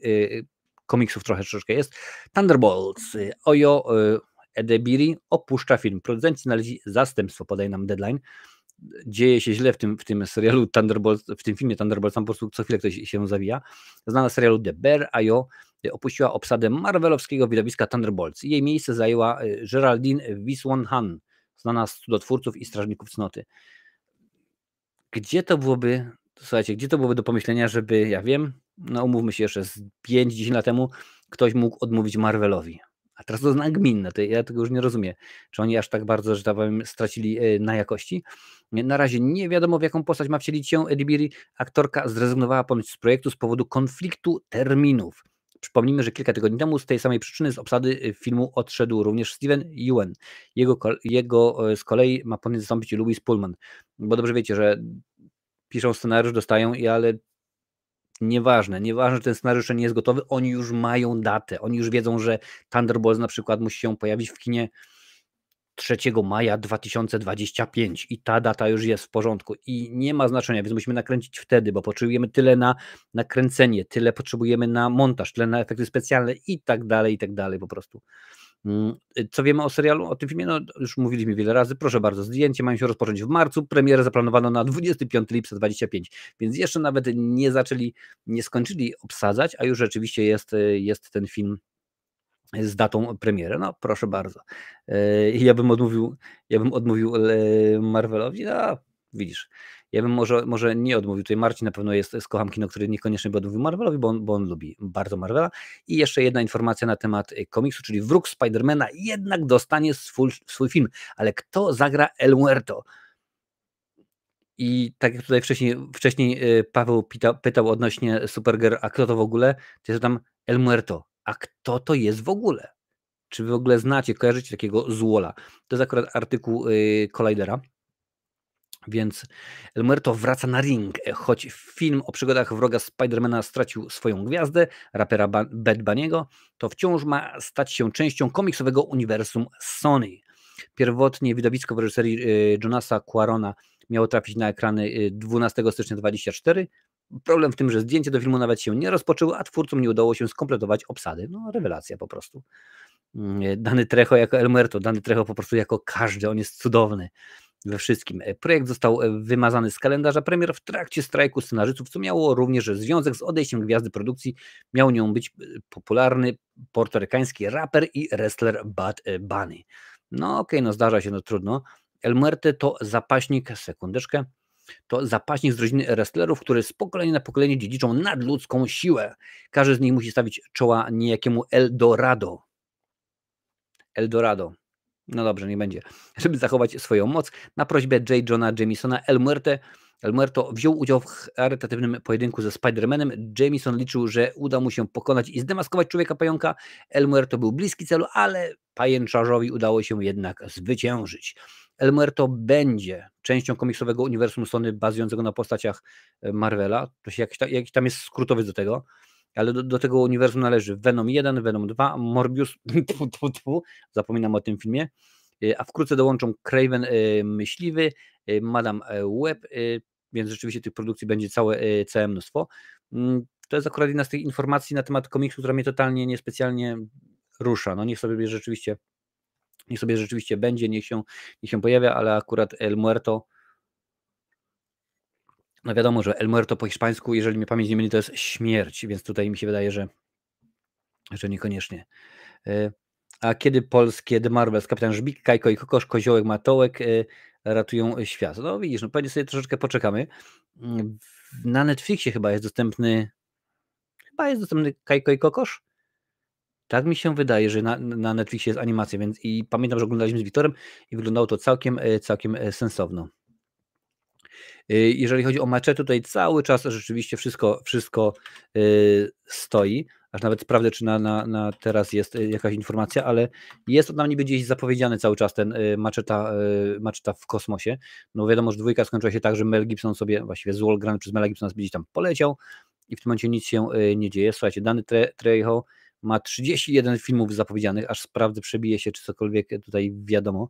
komiksów troszeczkę jest. Thunderbolts, Oyo Edebiri opuszcza film. Producenci znaleźli zastępstwo, podaje nam Deadline. Dzieje się źle w tym serialu Thunderbolts, w tym filmie Thunderbolts, tam po prostu co chwilę ktoś się zawija. Znana z serialu The Bear, Ayo opuściła obsadę marvelowskiego widowiska Thunderbolts. Jej miejsce zajęła Geraldine Wisłon-Han, znana z Cudotwórców i Strażników Cnoty. Gdzie to byłoby, słuchajcie, gdzie to byłoby do pomyślenia, żeby, ja wiem, no umówmy się jeszcze z 5-10 lat temu, ktoś mógł odmówić Marvelowi. A teraz to jest nagminne, to ja tego już nie rozumiem. Czy oni aż tak bardzo, że tak powiem, stracili na jakości? Na razie nie wiadomo, w jaką postać ma wcielić się Edebiri. Aktorka zrezygnowała ponoć z projektu z powodu konfliktu terminów. Przypomnijmy, że kilka tygodni temu z tej samej przyczyny z obsady filmu odszedł również Steven Yeun. Jego z kolei ma ponoć zastąpić Louis Pullman. Bo dobrze wiecie, że piszą scenariusz, dostają, ale nieważne, że ten scenariusz jeszcze nie jest gotowy, oni już mają datę, oni już wiedzą, że Thunderbolts na przykład musi się pojawić w kinie 3 maja 2025 i ta data już jest w porządku i nie ma znaczenia, więc musimy nakręcić wtedy, bo potrzebujemy tyle na nakręcenie, tyle potrzebujemy na montaż, tyle na efekty specjalne i tak dalej po prostu. Co wiemy o serialu, o tym filmie? No już mówiliśmy wiele razy, proszę bardzo, zdjęcie mają się rozpocząć w marcu, premierę zaplanowano na 25 lipca 2025, więc jeszcze nawet nie skończyli obsadzać, a już rzeczywiście jest ten film z datą premiery. No proszę bardzo. Ja bym odmówił Marvelowi, no widzisz. Ja bym może nie odmówił. Tutaj Marcin na pewno kocham kino, który niekoniecznie by odmówił Marvelowi, bo on lubi bardzo Marvela. I jeszcze jedna informacja na temat komiksu, czyli wróg Spidermana jednak dostanie swój film. Ale kto zagra El Muerto? I tak jak tutaj wcześniej Paweł pytał odnośnie Supergirl, a kto to w ogóle? To jest tam El Muerto. A kto to jest w ogóle? Czy wy w ogóle kojarzycie takiego Zwola? To jest akurat artykuł Collidera. Więc El Muerto wraca na ring, choć film o przygodach wroga Spidermana stracił swoją gwiazdę, rapera Bad Bunny'ego, to wciąż ma stać się częścią komiksowego uniwersum Sony. Pierwotnie widowisko w reżyserii Jonasa Cuarona miało trafić na ekrany 12 stycznia 2024. Problem w tym, że zdjęcie do filmu nawet się nie rozpoczęły, a twórcom nie udało się skompletować obsady. No rewelacja po prostu. Danny Trejo jako El Muerto, Danny Trejo po prostu jako każdy, on jest cudowny we wszystkim. Projekt został wymazany z kalendarza premier w trakcie strajku scenarzystów, co miało również związek z odejściem gwiazdy produkcji. Miał nią być popularny portorykański raper i wrestler Bad Bunny. No okej, no zdarza się, no trudno. El Muerte to zapaśnik, sekundeczkę, to zapaśnik z rodziny wrestlerów, który z pokolenia na pokolenie dziedziczą nadludzką siłę. Każdy z nich musi stawić czoła niejakiemu Eldorado. Eldorado. No dobrze, niech będzie. Żeby zachować swoją moc, na prośbę J. Johna Jamesona El Muerto wziął udział w charytatywnym pojedynku ze Spider-Manem. Jameson liczył, że uda mu się pokonać i zdemaskować Człowieka Pająka. El Muerto był bliski celu, ale pajęczarzowi udało się jednak zwyciężyć. El Muerto będzie częścią komiksowego uniwersum Sony bazującego na postaciach Marvela. To się jakiś tam jest skrótowy do tego, ale do tego uniwersum należy Venom 1, Venom 2, Morbius, zapominam o tym filmie, a wkrótce dołączą Kraven Myśliwy, Madame Web, więc rzeczywiście tych produkcji będzie całe mnóstwo. To jest akurat jedna z tych informacji na temat komiksu, która mnie totalnie niespecjalnie rusza. No niech sobie rzeczywiście będzie, niech się pojawia, ale akurat El Muerto, no wiadomo, że El Muerto po hiszpańsku, jeżeli mnie pamięć nie myli, to jest śmierć, więc tutaj mi się wydaje, że niekoniecznie. A kiedy polskie The Marvels, Kapitan Żbik, Kajko i Kokosz, Koziołek, Matołek ratują świat? No widzisz, no pewnie sobie troszeczkę poczekamy. Na Netflixie chyba jest dostępny Kajko i Kokosz? Tak mi się wydaje, że na Netflixie jest animacja, więc i pamiętam, że oglądaliśmy z Wiktorem i wyglądało to całkiem sensowno. Jeżeli chodzi o Machete, tutaj cały czas rzeczywiście wszystko stoi, aż nawet sprawdzę, czy na teraz jest jakaś informacja, ale jest on nam niby gdzieś zapowiedziany cały czas ten Macheta w kosmosie. No wiadomo, że dwójka skończyła się tak, że Mel Gibson sobie, właściwie Zwoll grany przez Mela Gibsona gdzieś tam poleciał i w tym momencie nic się nie dzieje. Słuchajcie, Danny Trejo ma 31 filmów zapowiedzianych, aż sprawdzę, przebije się, czy cokolwiek tutaj wiadomo.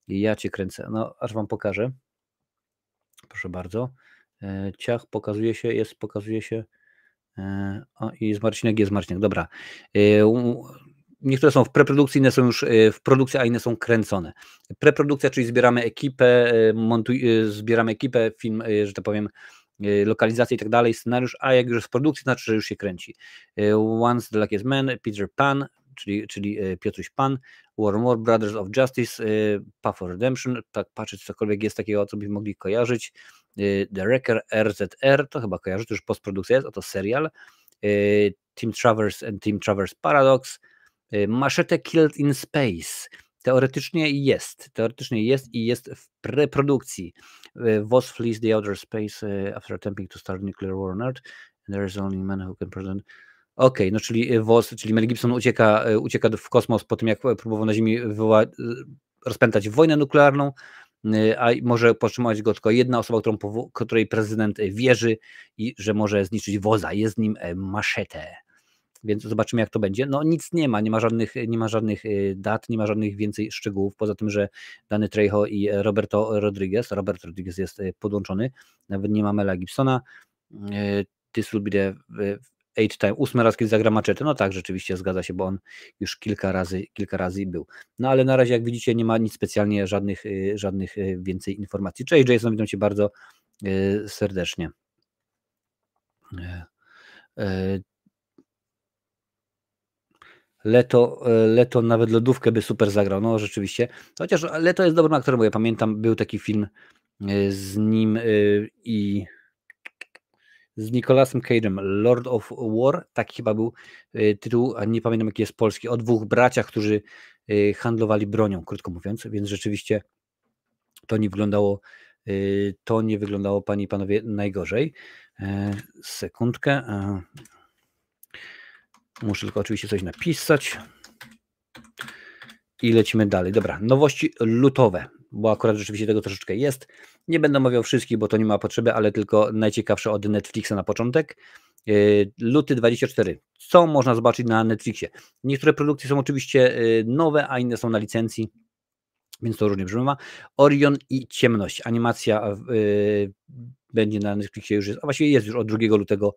Ja cię kręcę, no aż wam pokażę. Proszę bardzo. Ciach, pokazuje się. O, i jest Marcinek, dobra. Niektóre są w preprodukcji, inne są już w produkcji, a inne są kręcone. Preprodukcja, czyli zbieramy ekipę, film, że tak powiem, lokalizację i tak dalej, scenariusz, a jak już jest w produkcji, znaczy, że już się kręci. Once the Luckiest Man, Peter Pan, czyli Piotruś Pan, War Brothers of Justice, Path of Redemption, tak patrzeć, cokolwiek jest takiego, co byśmy mogli kojarzyć. The Wrecker, RZR, to chyba kojarzy, to już postprodukcja jest, oto serial. Team Traverse and Team Traverse Paradox, Machete Killed in Space. Teoretycznie jest i jest w preprodukcji. Voss flees the outer space after attempting to start nuclear war on Earth. There is only man who can prevent. Okej, no czyli Voss, czyli Mel Gibson ucieka w kosmos po tym, jak próbował na Ziemi rozpętać wojnę nuklearną, a może powstrzymać go tylko jedna osoba, której prezydent wierzy i że może zniszczyć Wozza. Jest nim Machete. Więc zobaczymy, jak to będzie. No nic nie ma żadnych dat, nie ma żadnych więcej szczegółów, poza tym, że Danny Trejo i Robert Rodriguez jest podłączony, nawet nie ma Mela Gibsona. This will be the 8th time, 8 raz, kiedy zagra Machete. No tak, rzeczywiście zgadza się, bo on już kilka razy był. No ale na razie, jak widzicie, nie ma nic specjalnie, żadnych więcej informacji. Cześć Jason, witam Cię bardzo serdecznie. Leto nawet lodówkę by super zagrał, no rzeczywiście. Chociaż Leto jest dobrym aktorem, bo ja pamiętam, był taki film z nim i z Nicolasem Cage'em, Lord of War, tak chyba był tytuł, a nie pamiętam, jaki jest polski, o dwóch braciach, którzy handlowali bronią, krótko mówiąc, więc rzeczywiście to nie wyglądało, panie i panowie, najgorzej. Sekundkę. Muszę tylko oczywiście coś napisać. I lecimy dalej. Dobra, nowości lutowe, bo akurat rzeczywiście tego troszeczkę jest. Nie będę omawiał wszystkich, bo to nie ma potrzeby, ale tylko najciekawsze od Netflixa na początek. Luty 24. Co można zobaczyć na Netflixie? Niektóre produkcje są oczywiście nowe, a inne są na licencji, więc to różnie brzmi. Orion i Ciemność. Animacja będzie na Netflixie już, a właściwie jest już od 2 lutego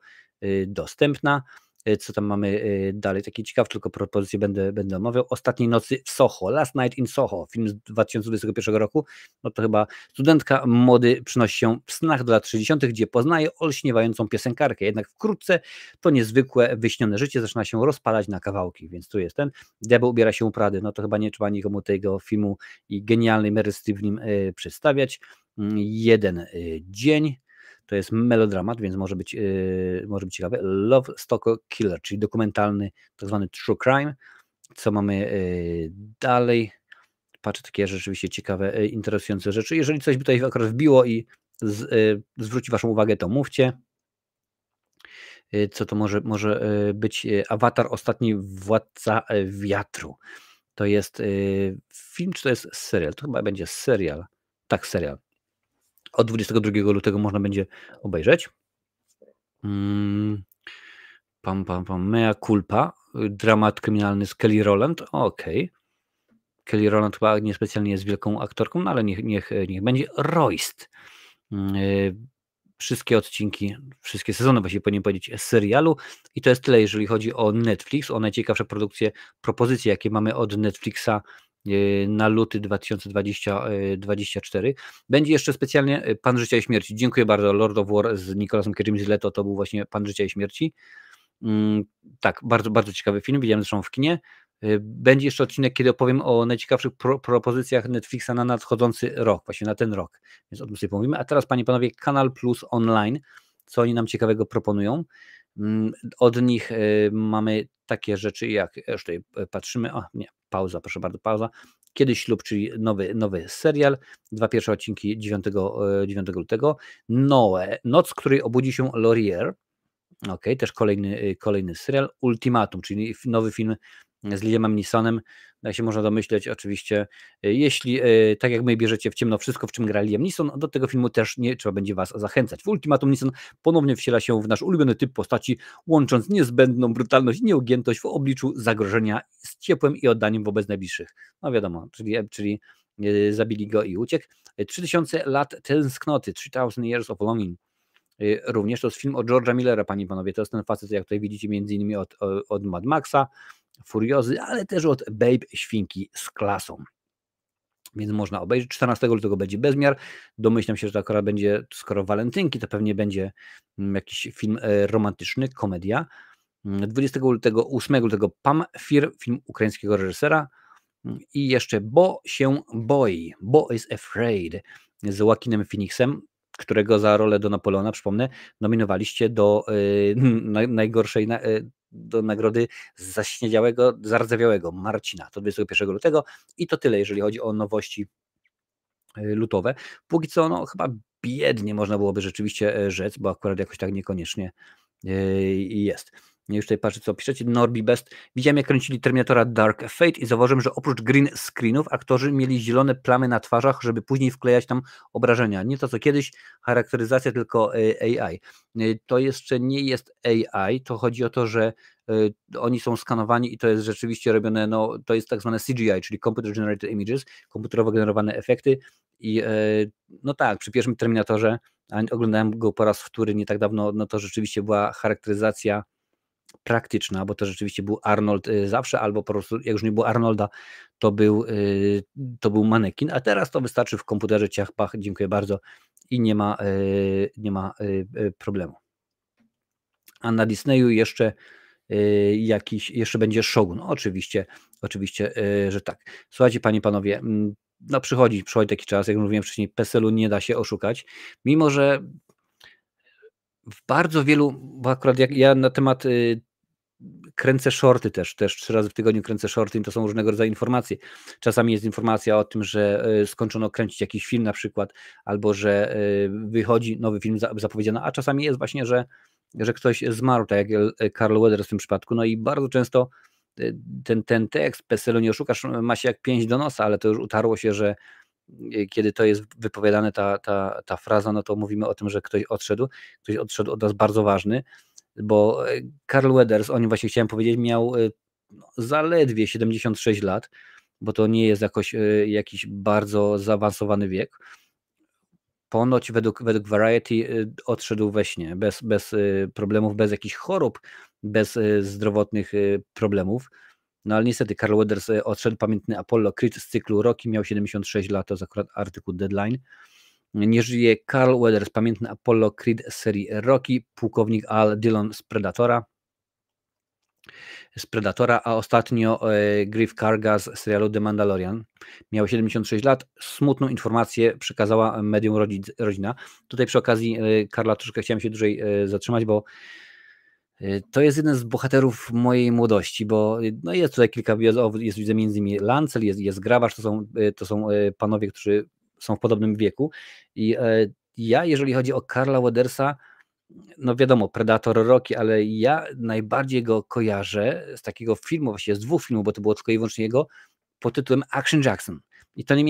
dostępna. Co tam mamy dalej? Taki ciekaw, tylko propozycje będę omawiał. Ostatniej nocy w Soho, Last Night in Soho, film z 2021 roku. No to chyba studentka mody przynosi się w snach do lat 60., gdzie poznaje olśniewającą piosenkarkę. Jednak wkrótce to niezwykłe, wyśnione życie zaczyna się rozpalać na kawałki, więc tu jest ten. Diabeł ubiera się u Prady. No to chyba nie trzeba nikomu tego filmu i genialnej Meryl Streep w nim przedstawiać. Jeden dzień. To jest melodramat, więc może być ciekawe. Love Stoker Killer, czyli dokumentalny, tak zwany true crime. Co mamy dalej? Patrzę, takie rzeczywiście ciekawe, interesujące rzeczy. Jeżeli coś by tutaj akurat wbiło i zwróci Waszą uwagę, to mówcie. Co to może być? Awatar, ostatni władca wiatru. To jest film, czy to jest serial? To chyba będzie serial. Tak, serial. Od 22 lutego można będzie obejrzeć. Mea culpa. Dramat kryminalny z Kelly Rowland. Okej. Kelly Rowland chyba niespecjalnie jest wielką aktorką, no ale niech będzie. Royst. Wszystkie odcinki, wszystkie sezony właściwie powinien powiedzieć serialu i to jest tyle, jeżeli chodzi o Netflix, o najciekawsze propozycje, jakie mamy od Netflixa na luty 2024. Będzie jeszcze specjalnie Pan Życia i Śmierci. Dziękuję bardzo. Lord of War z Nicolasem Cage'em z Leto to był właśnie Pan Życia i Śmierci. Tak, bardzo, bardzo ciekawy film, widziałem zresztą w kinie. Będzie jeszcze odcinek, kiedy opowiem o najciekawszych propozycjach Netflixa na nadchodzący rok, właśnie na ten rok, więc o tym sobie pomówimy. A teraz, panie i panowie, Kanal Plus Online, co oni nam ciekawego proponują. Od nich mamy takie rzeczy, jak już tutaj patrzymy, pauza, proszę bardzo, pauza. Kiedy ślub, czyli nowy serial, 2 pierwsze odcinki 9 lutego. Noe, Noc, w której obudzi się Laurier. Okej, też kolejny serial. Ultimatum, czyli nowy film z Liamem Neesonem. Jak się można domyśleć, oczywiście, jeśli tak jak my bierzecie w ciemno wszystko, w czym gra Liam Neeson, do tego filmu też nie trzeba będzie Was zachęcać. W Ultimatum Neeson ponownie wciela się w nasz ulubiony typ postaci, łącząc niezbędną brutalność i nieugiętość w obliczu zagrożenia z ciepłem i oddaniem wobec najbliższych. No wiadomo, czyli zabili go i uciekł. 3000 lat tęsknoty, 3000 Years of Longing. Również to jest film od George'a Millera, panie i panowie. To jest ten facet, jak tutaj widzicie, między innymi od Mad Maxa, Furiozy, ale też od Babe, Świnki z klasą. Więc można obejrzeć. 14 lutego będzie Bezmiar. Domyślam się, że to akurat będzie, skoro walentynki, to pewnie będzie jakiś film romantyczny, komedia. 20 lutego, 8 lutego Pamfir, film ukraińskiego reżysera. I jeszcze Bo się boi, Bo is afraid, z Joaquinem Phoenixem, którego za rolę do Napoleona, przypomnę, nominowaliście do najgorszej, do nagrody zardzewiałego Marcina. To 21 lutego i to tyle, jeżeli chodzi o nowości lutowe. Póki co, no chyba biednie można byłoby rzeczywiście rzec, bo akurat jakoś tak niekoniecznie jest. Już tutaj patrzę, co piszecie. Norbi Best. Widziałem, jak kręcili Terminatora Dark Fate i zauważyłem, że oprócz green screenów aktorzy mieli zielone plamy na twarzach, żeby później wklejać tam obrażenia. Nie to, co kiedyś, charakteryzacja, tylko AI. To jeszcze nie jest AI, to chodzi o to, że oni są skanowani i to jest rzeczywiście robione, no to jest tak zwane CGI, czyli Computer Generated Images, komputerowo generowane efekty i no tak, przy pierwszym Terminatorze, oglądałem go po raz wtóry nie tak dawno, no to rzeczywiście była charakteryzacja praktyczna, bo to rzeczywiście był Arnold zawsze, albo po prostu jak już nie było Arnolda, to był manekin, a teraz to wystarczy w komputerze, ciach, pach, dziękuję bardzo i nie ma problemu. A na Disneyu jeszcze będzie Shogun, oczywiście, że tak. Słuchajcie, panie i panowie, no przychodzi taki czas, jak mówiłem wcześniej, PESEL-u nie da się oszukać, mimo że w bardzo wielu, bo akurat jak ja na temat kręcę shorty też 3 razy w tygodniu kręcę shorty i to są różnego rodzaju informacje. Czasami jest informacja o tym, że skończono kręcić jakiś film na przykład, albo że wychodzi nowy film zapowiedziany, a czasami jest właśnie, że ktoś zmarł, tak jak Carl Weathers w tym przypadku, no i bardzo często ten tekst PESEL-u nie oszukasz, ma się jak pięść do nosa, ale to już utarło się, że kiedy to jest wypowiadane ta fraza, no to mówimy o tym, że ktoś odszedł od nas bardzo ważny, bo Carl Weathers, o nim właśnie chciałem powiedzieć, miał zaledwie 76 lat, bo to nie jest jakiś bardzo zaawansowany wiek. Ponoć według Variety odszedł we śnie, bez problemów, bez jakichś chorób, bez zdrowotnych problemów. No ale niestety Carl Weathers odszedł, pamiętny Apollo Creed z cyklu Rocky, miał 76 lat, to jest akurat artykuł Deadline. Nie żyje Carl Weathers, pamiętny Apollo Creed z serii Rocky, pułkownik Al Dillon z Predatora, a ostatnio Griff Karga z serialu The Mandalorian. Miał 76 lat. Smutną informację przekazała medium rodzina. Tutaj przy okazji Karla troszkę chciałem się dłużej zatrzymać, bo to jest jeden z bohaterów mojej młodości, bo no jest tutaj kilka wyjazdów, jest widzę między innymi Lancel, jest Grabarz, to są panowie, którzy są w podobnym wieku i ja, jeżeli chodzi o Carla Weathersa, no wiadomo, Predator, Rocky, ale ja najbardziej go kojarzę z takiego filmu, właściwie z 2 filmów, bo to było tylko i wyłącznie jego, pod tytułem Action Jackson. I to nie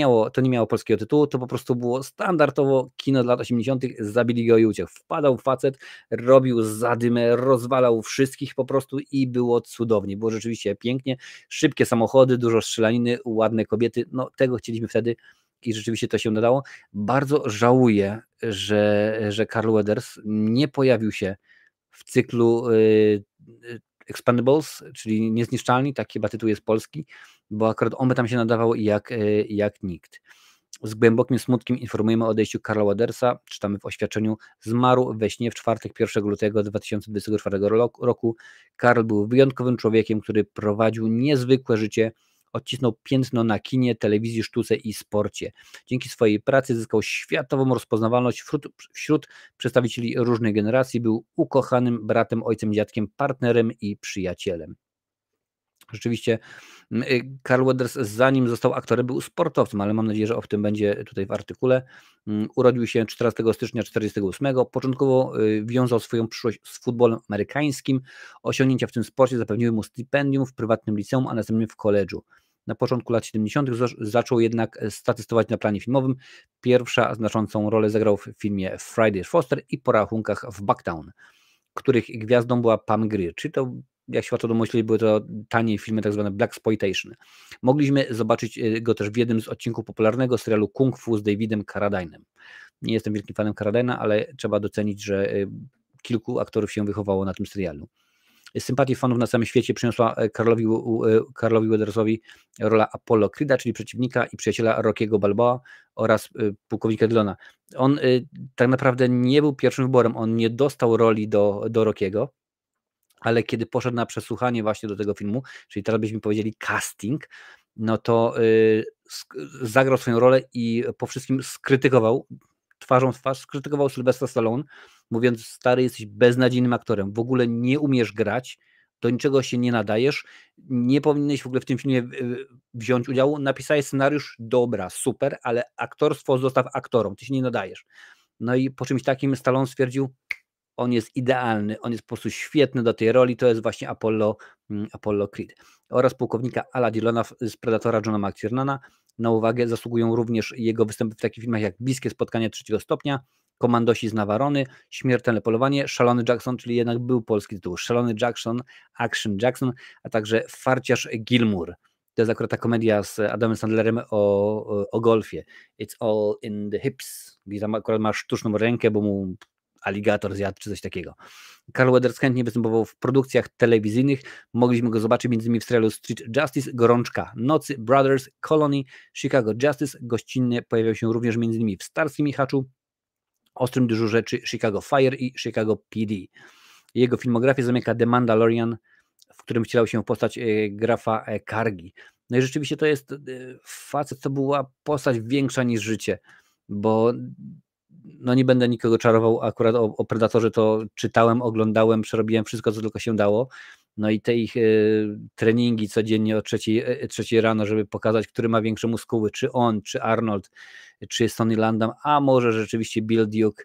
miało polskiego tytułu, to po prostu było standardowo kino lat 80. Zabili go i uciekł. Wpadał facet, robił zadymę, rozwalał wszystkich po prostu i było cudownie. Było rzeczywiście pięknie, szybkie samochody, dużo strzelaniny, ładne kobiety, no tego chcieliśmy wtedy i rzeczywiście to się nadało. Bardzo żałuję, że Carl Weathers nie pojawił się w cyklu Expendables, czyli Niezniszczalni, tak chyba tytuł jest polski, bo akurat on by tam się nadawał jak nikt. Z głębokim smutkiem informujemy o odejściu Carla Weathersa, czytamy w oświadczeniu, zmarł we śnie w czwartek 1 lutego 2024 roku. Carl był wyjątkowym człowiekiem, który prowadził niezwykłe życie, odcisnął piętno na kinie, telewizji, sztuce i sporcie. Dzięki swojej pracy zyskał światową rozpoznawalność wśród przedstawicieli różnych generacji, był ukochanym bratem, ojcem, dziadkiem, partnerem i przyjacielem. Rzeczywiście Carl Weathers, zanim został aktorem, był sportowcem, ale mam nadzieję, że o tym będzie tutaj w artykule. Urodził się 14 stycznia 1948. Początkowo wiązał swoją przyszłość z futbolem amerykańskim. Osiągnięcia w tym sporcie zapewniły mu stypendium w prywatnym liceum, a następnie w koledżu. Na początku lat 70. zaczął jednak statystować na planie filmowym. Pierwsza znaczącą rolę zagrał w filmie Friday Foster i porachunkach w Bucktown, których gwiazdą była Pam Grier, czyli to, jak się łatwo domyślić, były to tanie filmy, tak zwane blaxploitation. Mogliśmy zobaczyć go też w jednym z odcinków popularnego serialu Kung Fu z Davidem Carradinem. Nie jestem wielkim fanem Carradina, ale trzeba docenić, że kilku aktorów się wychowało na tym serialu. Sympatii fanów na całym świecie przyniosła Carlowi Weathersowi rola Apollo Creeda, czyli przeciwnika i przyjaciela Rockiego Balboa oraz pułkownika Dillona. On tak naprawdę nie był pierwszym wyborem, on nie dostał roli do Rockiego, ale kiedy poszedł na przesłuchanie właśnie do tego filmu, czyli teraz byśmy powiedzieli casting, no to zagrał swoją rolę i po wszystkim skrytykował, twarzą w twarz, skrytykował Sylwestra Stallone, mówiąc: stary, jesteś beznadziejnym aktorem, w ogóle nie umiesz grać, do niczego się nie nadajesz, nie powinieneś w ogóle w tym filmie wziąć udziału, napisałeś scenariusz, dobra, super, ale aktorstwo zostaw aktorom, ty się nie nadajesz. No i po czymś takim Stallone stwierdził: on jest idealny, on jest po prostu świetny do tej roli, to jest właśnie Apollo Creed. Oraz pułkownika Ala Dillona z Predatora Johna McTiernana. Na uwagę zasługują również jego występy w takich filmach jak Bliskie spotkanie trzeciego stopnia, Komandosi z Navarony, Śmiertelne polowanie, Szalony Jackson, czyli jednak był polski tytuł, Szalony Jackson, Action Jackson, a także Farciarz Gilmour. To jest akurat ta komedia z Adamem Sandlerem o golfie. It's all in the hips, gdzie tam akurat ma sztuczną rękę, bo mu aligator zjadł, czy coś takiego. Carl Weathers chętnie występował w produkcjach telewizyjnych. Mogliśmy go zobaczyć m.in. w serialu Street Justice, Gorączka Nocy, Brothers, Colony, Chicago Justice. Gościnnie pojawiał się również m.in. w Starskim i Haczu, Ostrym Dyżurze, czy Chicago Fire i Chicago PD. Jego filmografię zamyka The Mandalorian, w którym wcielał się w postać Grafa Kargi. No i rzeczywiście to jest facet, to była postać większa niż życie, bo no nie będę nikogo czarował, akurat o Predatorze to czytałem, oglądałem, przerobiłem wszystko, co tylko się dało. No i te ich treningi codziennie o 3 rano, żeby pokazać, który ma większe muskuły, czy on, czy Arnold, czy Sonny Landham, a może rzeczywiście Bill Duke,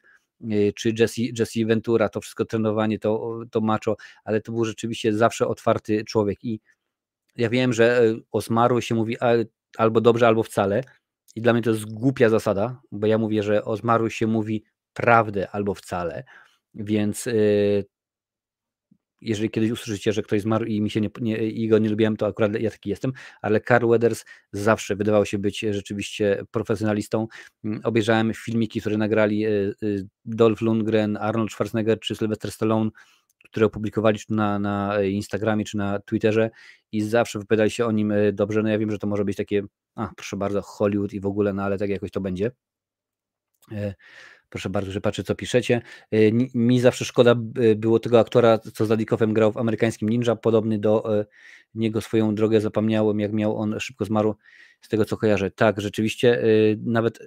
czy Jesse Ventura, to wszystko trenowanie, to macho, ale to był rzeczywiście zawsze otwarty człowiek. I ja wiem, że o zmarłych się mówi albo dobrze, albo wcale. I dla mnie to jest głupia zasada, bo ja mówię, że o zmarłych się mówi prawdę albo wcale. Więc jeżeli kiedyś usłyszycie, że ktoś zmarł i mi się i go nie lubiłem, to akurat ja taki jestem, ale Carl Weathers zawsze wydawał się być rzeczywiście profesjonalistą. Obejrzałem filmiki, które nagrali Dolph Lundgren, Arnold Schwarzenegger czy Sylvester Stallone, które opublikowali czy na Instagramie, czy na Twitterze i zawsze wypowiadali się o nim dobrze. No ja wiem, że to może być takie, proszę bardzo, Hollywood i w ogóle, no ale tak jakoś to będzie. Proszę bardzo, że patrzę, co piszecie. Mi zawsze szkoda było tego aktora, co z Ladikowem grał w amerykańskim Ninja. Podobny do niego swoją drogę zapomniałem, jak miał on szybko zmarł, z tego co kojarzę. Tak, rzeczywiście, nawet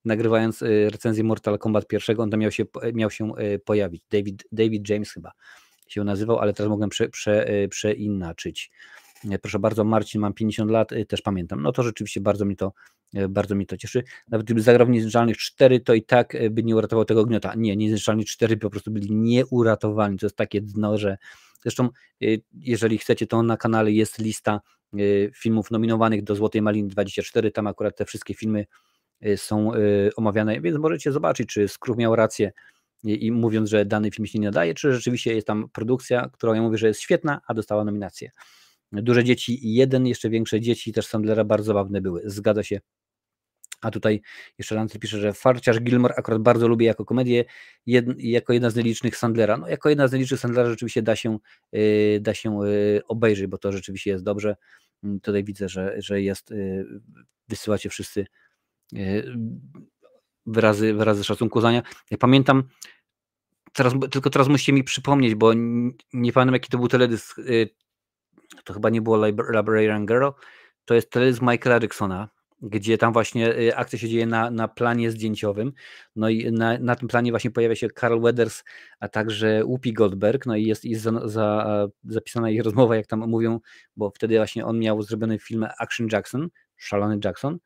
nagrywając recenzję Mortal Kombat pierwszego, on tam miał się pojawić. David James chyba się nazywał, ale teraz mogłem przeinaczyć. Proszę bardzo, Marcin, mam 50 lat, też pamiętam. No to rzeczywiście bardzo mnie to cieszy. Nawet gdyby zagrał w Niezniszczalnych 4, to i tak by nie uratował tego gniota. Nie, Niezniszczalni 4 po prostu byli nieuratowalni. To jest takie dno, że zresztą jeżeli chcecie, to na kanale jest lista filmów nominowanych do Złotej Maliny 24, tam akurat te wszystkie filmy są omawiane, więc możecie zobaczyć, czy Skruch miał rację i mówiąc, że dany film się nie nadaje, czy rzeczywiście jest tam produkcja, którą ja mówię, że jest świetna, a dostała nominację. Duże dzieci i jeden, jeszcze większe dzieci też Sandlera bardzo zabawne były. Zgadza się. A tutaj jeszcze Lancer pisze, że Farciarz Gilmore akurat bardzo lubię jako komedię, jako jedna z nielicznych Sandlera. No, jako jedna z nielicznych Sandlera rzeczywiście da się obejrzeć, bo to rzeczywiście jest dobrze. Tutaj widzę, że jest, wysyłacie wszyscy wyrazy szacunku, uznania. Ja pamiętam, tylko teraz musicie mi przypomnieć, bo nie pamiętam, jaki to był teledysk. To chyba nie było Librarian Girl, to jest teledysk Michaela Jacksona, gdzie tam właśnie akcja się dzieje na planie zdjęciowym, no i na tym planie właśnie pojawia się Carl Weathers, a także Whoopi Goldberg, no i jest zapisana ich rozmowa, jak tam mówią, bo wtedy właśnie on miał zrobiony film Action Jackson, Szalony Jackson,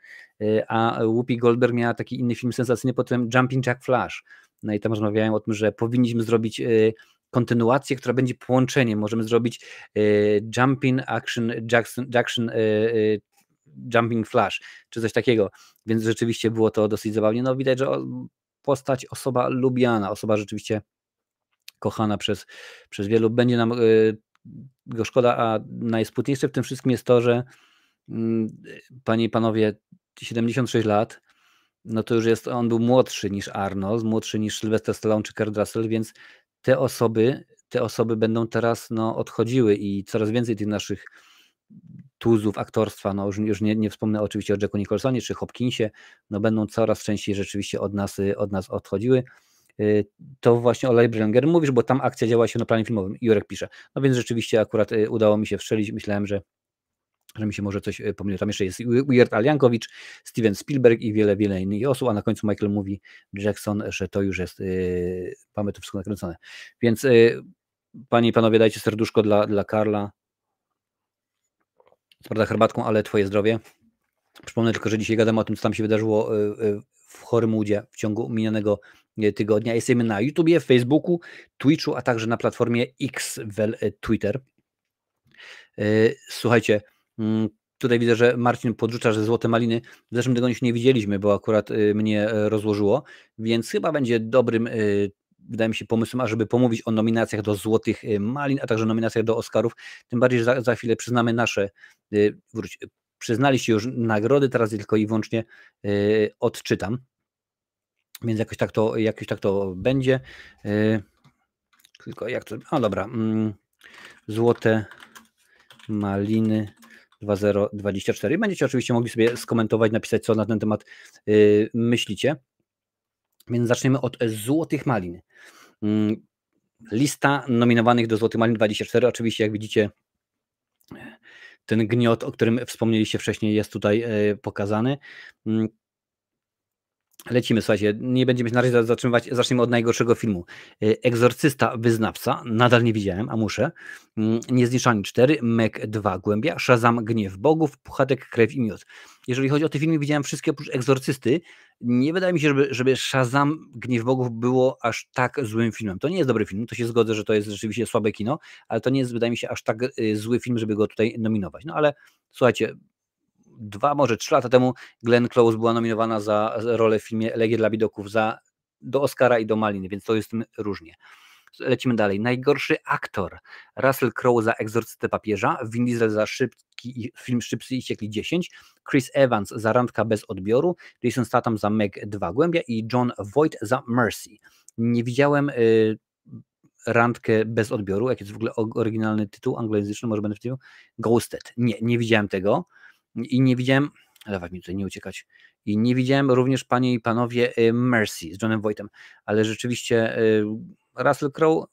a Whoopi Goldberg miała taki inny film sensacyjny, potem Jumping Jack Flash, no i tam rozmawiają o tym, że powinniśmy zrobić kontynuację, która będzie połączeniem. Możemy zrobić Jumping Action Jackson Jumping Flash, czy coś takiego. Więc rzeczywiście było to dosyć zabawnie. No widać, że postać, osoba lubiana, osoba rzeczywiście kochana przez wielu. Będzie nam go szkoda, a najsmutniejsze w tym wszystkim jest to, że panie i panowie, 76 lat, no to już jest, on był młodszy niż Arnold, młodszy niż Sylvester Stallone czy Kurt Russell, więc te osoby będą teraz odchodziły i coraz więcej tych naszych tuzów aktorstwa, już nie wspomnę oczywiście o Jacku Nicholsonie czy Hopkinsie, będą coraz częściej rzeczywiście od nas odchodziły. To właśnie o Librarian Girl mówisz, bo tam akcja działa się na planie filmowym. Jurek pisze. No więc rzeczywiście akurat udało mi się wstrzelić. Myślałem, że mi się może coś pomyliło. Tam jeszcze jest Weird Al Jankowicz, Steven Spielberg i wiele, wiele innych osób, a na końcu Michael mówi Jackson, że to już jest, mamy to wszystko nakręcone. Więc panie i panowie, dajcie serduszko dla Karla. Co prawda herbatką, ale twoje zdrowie. Przypomnę tylko, że dzisiaj gadamy o tym, co tam się wydarzyło w Horymudzie w ciągu minionego tygodnia. Jesteśmy na YouTubie, Facebooku, Twitchu, a także na platformie X, Twitter. Słuchajcie, tutaj widzę, że Marcin podrzuca, że Złote Maliny w zeszłym tygodniu nie widzieliśmy, bo akurat mnie rozłożyło, więc chyba będzie dobrym, wydaje mi się, pomysłem, ażeby pomówić o nominacjach do Złotych Malin, a także nominacjach do Oscarów, tym bardziej, że za chwilę przyznamy nasze, przyznaliście już nagrody, teraz je tylko i wyłącznie odczytam, więc jakoś tak to będzie, tylko jak to, dobra, Złote Maliny 2024. Będziecie oczywiście mogli sobie skomentować, napisać, co na ten temat myślicie. Więc zaczniemy od Złotych Malin. Lista nominowanych do Złotych Malin 24. Oczywiście, jak widzicie, ten gniot, o którym wspomnieliście wcześniej, jest tutaj pokazany. Lecimy, słuchajcie, nie będziemy się na razie zatrzymywać, zaczniemy od najgorszego filmu. Egzorcysta Wyznawca, nadal nie widziałem, a muszę. Niezniszczalni 4, Meg 2, Głębia, Shazam, Gniew Bogów, Puchatek, Krew i Miód. Jeżeli chodzi o te filmy, widziałem wszystkie oprócz Egzorcysty. Nie wydaje mi się, żeby Shazam, Gniew Bogów było aż tak złym filmem. To nie jest dobry film, to się zgodzę, że to jest rzeczywiście słabe kino, ale to nie jest, wydaje mi się, aż tak zły film, żeby go tutaj nominować. No ale słuchajcie, 2, może 3 lata temu Glenn Close była nominowana za rolę w filmie Elegia dla Bidoków do Oscara i do Maliny, więc to jest tym różnie. Lecimy dalej. Najgorszy aktor. Russell Crowe za Egzorcystę Papieża, Vin Diesel za film Szybcy i Ściekli 10, Chris Evans za Randka bez odbioru, Jason Statham za Meg 2 Głębia i John Voight za Mercy. Nie widziałem Randkę bez odbioru. Jaki jest w ogóle oryginalny tytuł anglojęzyczny? Może będę w tytuł? Ghosted. Nie widziałem tego i nie widziałem, dawaj mi tutaj nie uciekać, i nie widziałem również, panie i panowie, Mercy z Johnem Voightem, ale rzeczywiście Russell Crowe,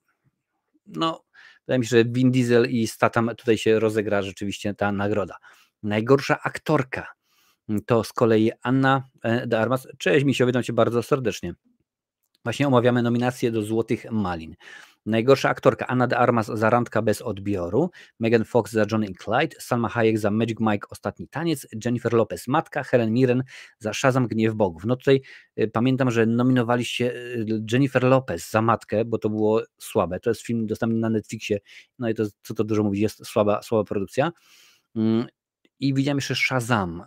no wydaje mi się, że Vin Diesel i Statham tutaj się rozegra rzeczywiście ta nagroda. Najgorsza aktorka to z kolei Anna de Armas. Cześć Misio, witam cię bardzo serdecznie. Właśnie omawiamy nominacje do Złotych Malin. Najgorsza aktorka Anna de Armas za Randka bez odbioru, Megan Fox za Johnny i Clyde, Salma Hayek za Magic Mike Ostatni Taniec, Jennifer Lopez Matka, Helen Mirren za Shazam Gniew Bogów. No tutaj pamiętam, że nominowaliście Jennifer Lopez za Matkę, bo to było słabe. To jest film dostępny na Netflixie, no i to, co to dużo mówić, jest słaba produkcja. I widziałem jeszcze Shazam.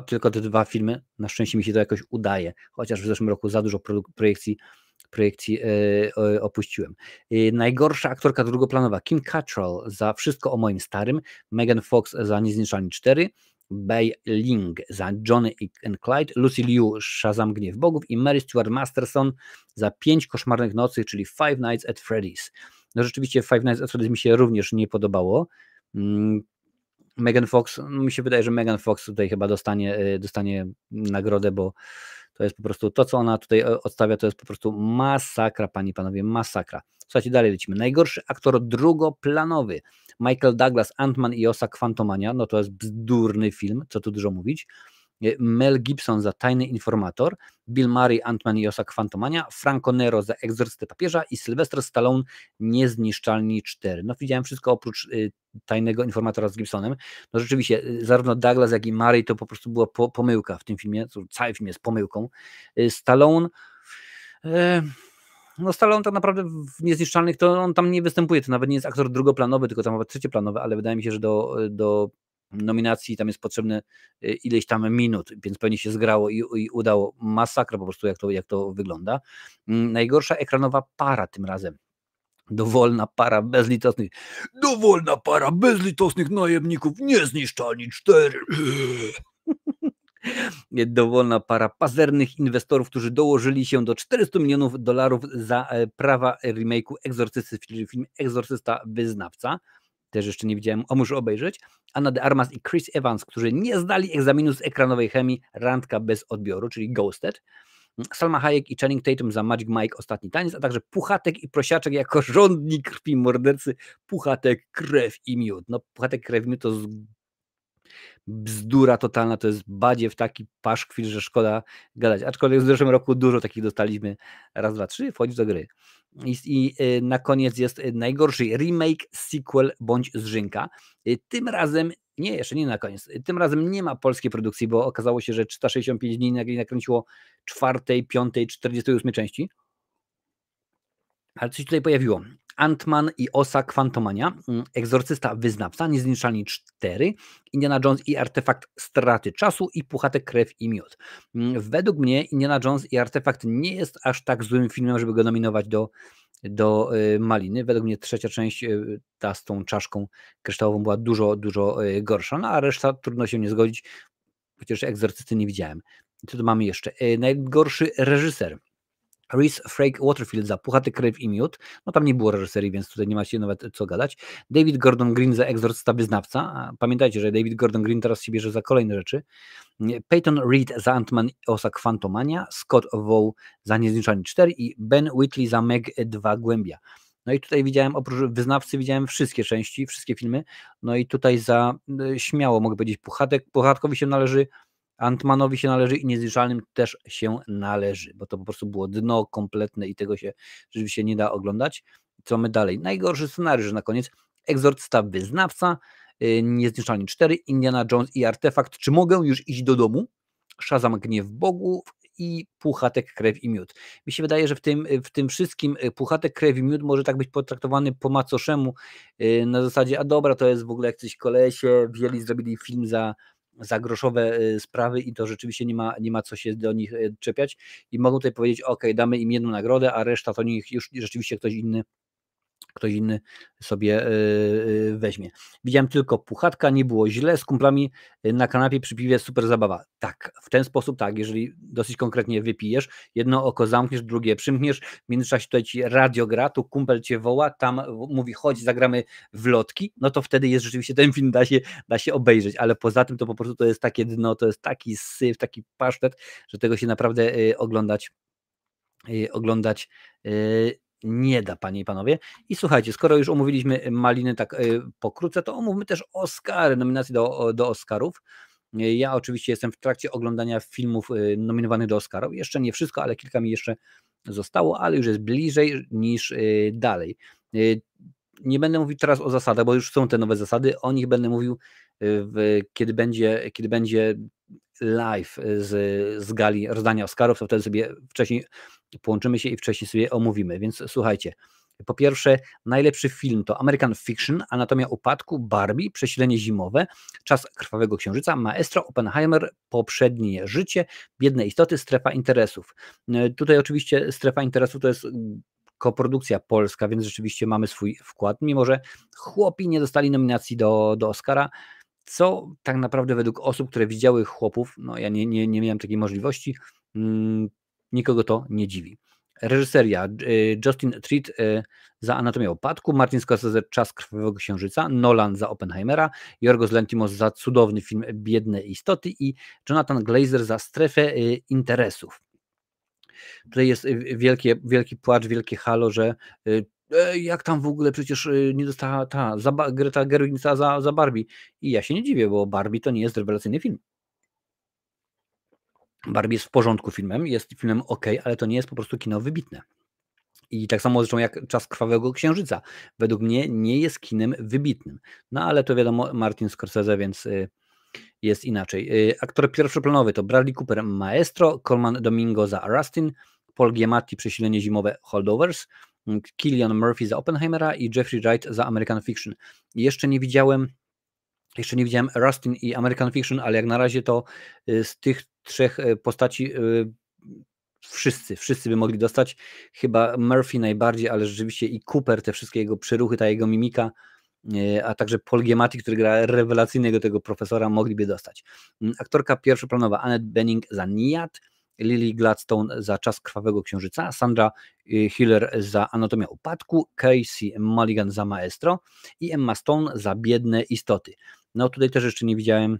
Tylko te dwa filmy, na szczęście mi się to jakoś udaje, chociaż w zeszłym roku za dużo projekcji opuściłem. Najgorsza aktorka drugoplanowa Kim Cattrall za Wszystko o moim starym, Megan Fox za Niezniszczalni 4, Bai Ling za Johnny and Clyde, Lucy Liu Shazam Gniew Bogów i Mary Stuart Masterson za 5 koszmarnych nocy, czyli Five Nights at Freddy's. No rzeczywiście Five Nights at Freddy's mi się również nie podobało. Megan Fox, mi się wydaje, że Megan Fox tutaj chyba dostanie nagrodę, bo to jest po prostu to, co ona tutaj odstawia, to jest po prostu masakra, panie i panowie, masakra. Słuchajcie, dalej lecimy. Najgorszy aktor drugoplanowy Michael Douglas, Ant-Man i Osa Quantumania, no to jest bzdurny film, co tu dużo mówić. Mel Gibson za Tajny Informator, Bill Murray, Ant-Man i Osa Quantumania, Franco Nero za Egzorcystę Papieża i Sylvester Stallone Niezniszczalni 4. No widziałem wszystko oprócz Tajnego Informatora z Gibsonem. No rzeczywiście, zarówno Douglas, jak i Murray to po prostu była pomyłka w tym filmie, cały film jest pomyłką. Stallone, no Stallone tak naprawdę w Niezniszczalnych to on tam nie występuje, to nawet nie jest aktor drugoplanowy, tylko tam nawet trzecioplanowy, ale wydaje mi się, że do nominacji tam jest potrzebne ileś tam minut, więc pewnie się zgrało i udało. Masakra po prostu, jak to wygląda. Najgorsza ekranowa para tym razem. Dowolna para bezlitosnych najemników, Niezniszczalni 4. Dowolna para pazernych inwestorów, którzy dołożyli się do $400 milionów za prawa remake'u Egzorcysty, czyli film Egzorcysta Wyznawca. Też jeszcze nie widziałem, muszę obejrzeć. Anna de Armas i Chris Evans, którzy nie zdali egzaminu z ekranowej chemii, Randka bez odbioru, czyli Ghosted. Salma Hayek i Channing Tatum za Magic Mike Ostatni Taniec, a także Puchatek i Prosiaczek jako żądnik krwi mordercy, Puchatek, krew i miód. No Puchatek, krew i miód to bzdura totalna, to jest badziew taki paszkwil, że szkoda gadać. Aczkolwiek w zeszłym roku dużo takich dostaliśmy. Raz, dwa, trzy, wchodzić do gry. I na koniec jest najgorszy remake, sequel bądź zżynka. Tym razem, jeszcze nie na koniec, tym razem nie ma polskiej produkcji, bo okazało się, że 365 dni nakręciło 4., 5., 48 części. Ale coś tutaj pojawiło. Ant-Man i Osa Quantumania, Egzorcysta Wyznawca, Niezniszczalni 4, Indiana Jones i Artefakt Straty Czasu i Puchatek, krew i miód. Według mnie Indiana Jones i Artefakt nie jest aż tak złym filmem, żeby go nominować do Maliny. Według mnie trzecia część, ta z tą czaszką kryształową, była dużo gorsza, no a reszta trudno się nie zgodzić, chociaż Egzorcysty nie widziałem. Co tu mamy jeszcze? Najgorszy reżyser. Rhys Frake Waterfield za Puchaty, krew i miód. No tam nie było reżyserii, więc tutaj nie macie nawet co gadać. David Gordon Green za Egzorcysta Wyznawca. A pamiętajcie, że David Gordon Green teraz się bierze za kolejne rzeczy. Peyton Reed za Ant-Man i Osa Quantumania. Scott Vow za Niezniszczalni 4 i Ben Whitley za Meg 2 Głębia. No i tutaj widziałem, oprócz Wyznawcy, widziałem wszystkie części, wszystkie filmy. No i tutaj za śmiało mogę powiedzieć Puchatkowi się należy, Ant-Manowi się należy i Niezniszczalnym też się należy, bo to po prostu było dno kompletne i tego się rzeczywiście nie da oglądać. Co my dalej? Najgorszy scenariusz na koniec. Egzorcysta Wyznawca, Niezniszczalni 4, Indiana Jones i Artefakt. Czy mogę już iść do domu? Shazam Gniew Bogów i Puchatek, krew i miód. Mi się wydaje, że w tym wszystkim Puchatek, krew i miód może tak być potraktowany po macoszemu, na zasadzie, a dobra, to jest w ogóle jakiś kolesie, wzięli, zrobili film za groszowe sprawy i to rzeczywiście nie ma co się do nich czepiać i mogą tutaj powiedzieć, ok, damy im jedną nagrodę, a reszta to niech już rzeczywiście ktoś inny sobie weźmie. Widziałem tylko Puchatka, nie było źle, z kumplami na kanapie przy piwie, super zabawa. Tak, w ten sposób tak, jeżeli dosyć konkretnie wypijesz, jedno oko zamkniesz, drugie przymkniesz, w międzyczasie tutaj ci radio gra, tu kumpel cię woła, tam mówi chodź, zagramy w lotki, no to wtedy jest rzeczywiście ten film da się obejrzeć, ale poza tym to po prostu to jest takie dno, to jest taki syf, taki pasztet, że tego się naprawdę oglądać nie da, panie i panowie. I słuchajcie, skoro już omówiliśmy maliny tak pokrótce, to omówmy też Oscary, nominacje do Oscarów. Ja oczywiście jestem w trakcie oglądania filmów nominowanych do Oscarów. Jeszcze nie wszystko, ale kilka mi jeszcze zostało, ale już jest bliżej niż dalej. Nie będę mówił teraz o zasadach, bo już są te nowe zasady. O nich będę mówił, kiedy będzie live z gali rozdania Oscarów, to wtedy sobie wcześniej połączymy się i wcześniej sobie omówimy. Więc słuchajcie, po pierwsze, najlepszy film to American Fiction, Anatomia Upadku, Barbie, Przesilenie zimowe, Czas krwawego księżyca, Maestro, Oppenheimer, Poprzednie życie, Biedne istoty, Strefa interesów. Tutaj oczywiście Strefa interesów to jest koprodukcja polska, więc rzeczywiście mamy swój wkład, mimo że chłopi nie dostali nominacji do Oscara, co tak naprawdę według osób, które widziały Chłopów, no ja nie miałem takiej możliwości, nikogo to nie dziwi. Reżyseria Justin Triet za Anatomię Upadku, Martin Scorsese Czas krwawego księżyca, Nolan za Oppenheimera, Jorgos Lanthimos za cudowny film Biedne istoty i Jonathan Glazer za Strefę interesów. Tutaj jest wielki płacz, wielkie halo, że jak tam w ogóle przecież nie dostała Greta Gerwig za Barbie. I ja się nie dziwię, bo Barbie to nie jest rewelacyjny film. Barbie jest w porządku filmem, jest filmem ok, ale to nie jest po prostu kino wybitne. I tak samo zresztą jak Czas krwawego księżyca. Według mnie nie jest kinem wybitnym. No ale to wiadomo, Martin Scorsese, więc jest inaczej. Aktor pierwszoplanowy to Bradley Cooper Maestro, Colman Domingo za Rustin, Paul Giamatti Przesilenie zimowe Holdovers, Cillian Murphy za Oppenheimera i Jeffrey Wright za American Fiction. Jeszcze nie widziałem Rustin i American Fiction, ale jak na razie to z tych trzech postaci wszyscy by mogli dostać. Chyba Murphy najbardziej, ale rzeczywiście i Cooper, te wszystkie jego przyruchy, ta jego mimika, a także Paul Giamatti, który gra rewelacyjnego tego profesora, mogliby dostać. Aktorka pierwszoplanowa Annette Bening za Niad, Lily Gladstone za Czas krwawego księżyca, Sandra Hüller za Anatomia upadku, Casey Mulligan za Maestro i Emma Stone za Biedne istoty. No tutaj też jeszcze nie widziałem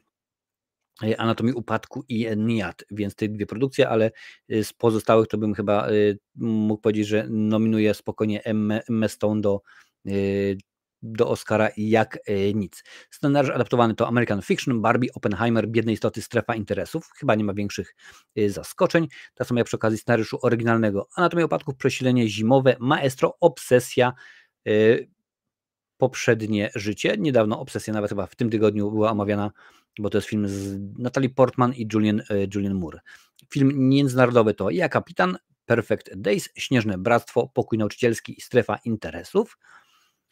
Anatomii upadku i Niad, więc te dwie produkcje, ale z pozostałych to bym chyba mógł powiedzieć, że nominuję spokojnie Emmę Stone do Oscara jak nic. Scenariusz adaptowany to American Fiction, Barbie, Oppenheimer, Biedne istoty, Strefa interesów. Chyba nie ma większych zaskoczeń. Tak samo jak przy okazji scenariuszu oryginalnego Anatomia upadków, Przesilenie zimowe, Maestro, Obsesja, Poprzednie życie. Niedawno Obsesja nawet chyba w tym tygodniu była omawiana, bo to jest film z Natalie Portman i Julian Moore. Film międzynarodowy to Ja kapitan, Perfect Days, Śnieżne bractwo, Pokój nauczycielski i Strefa interesów.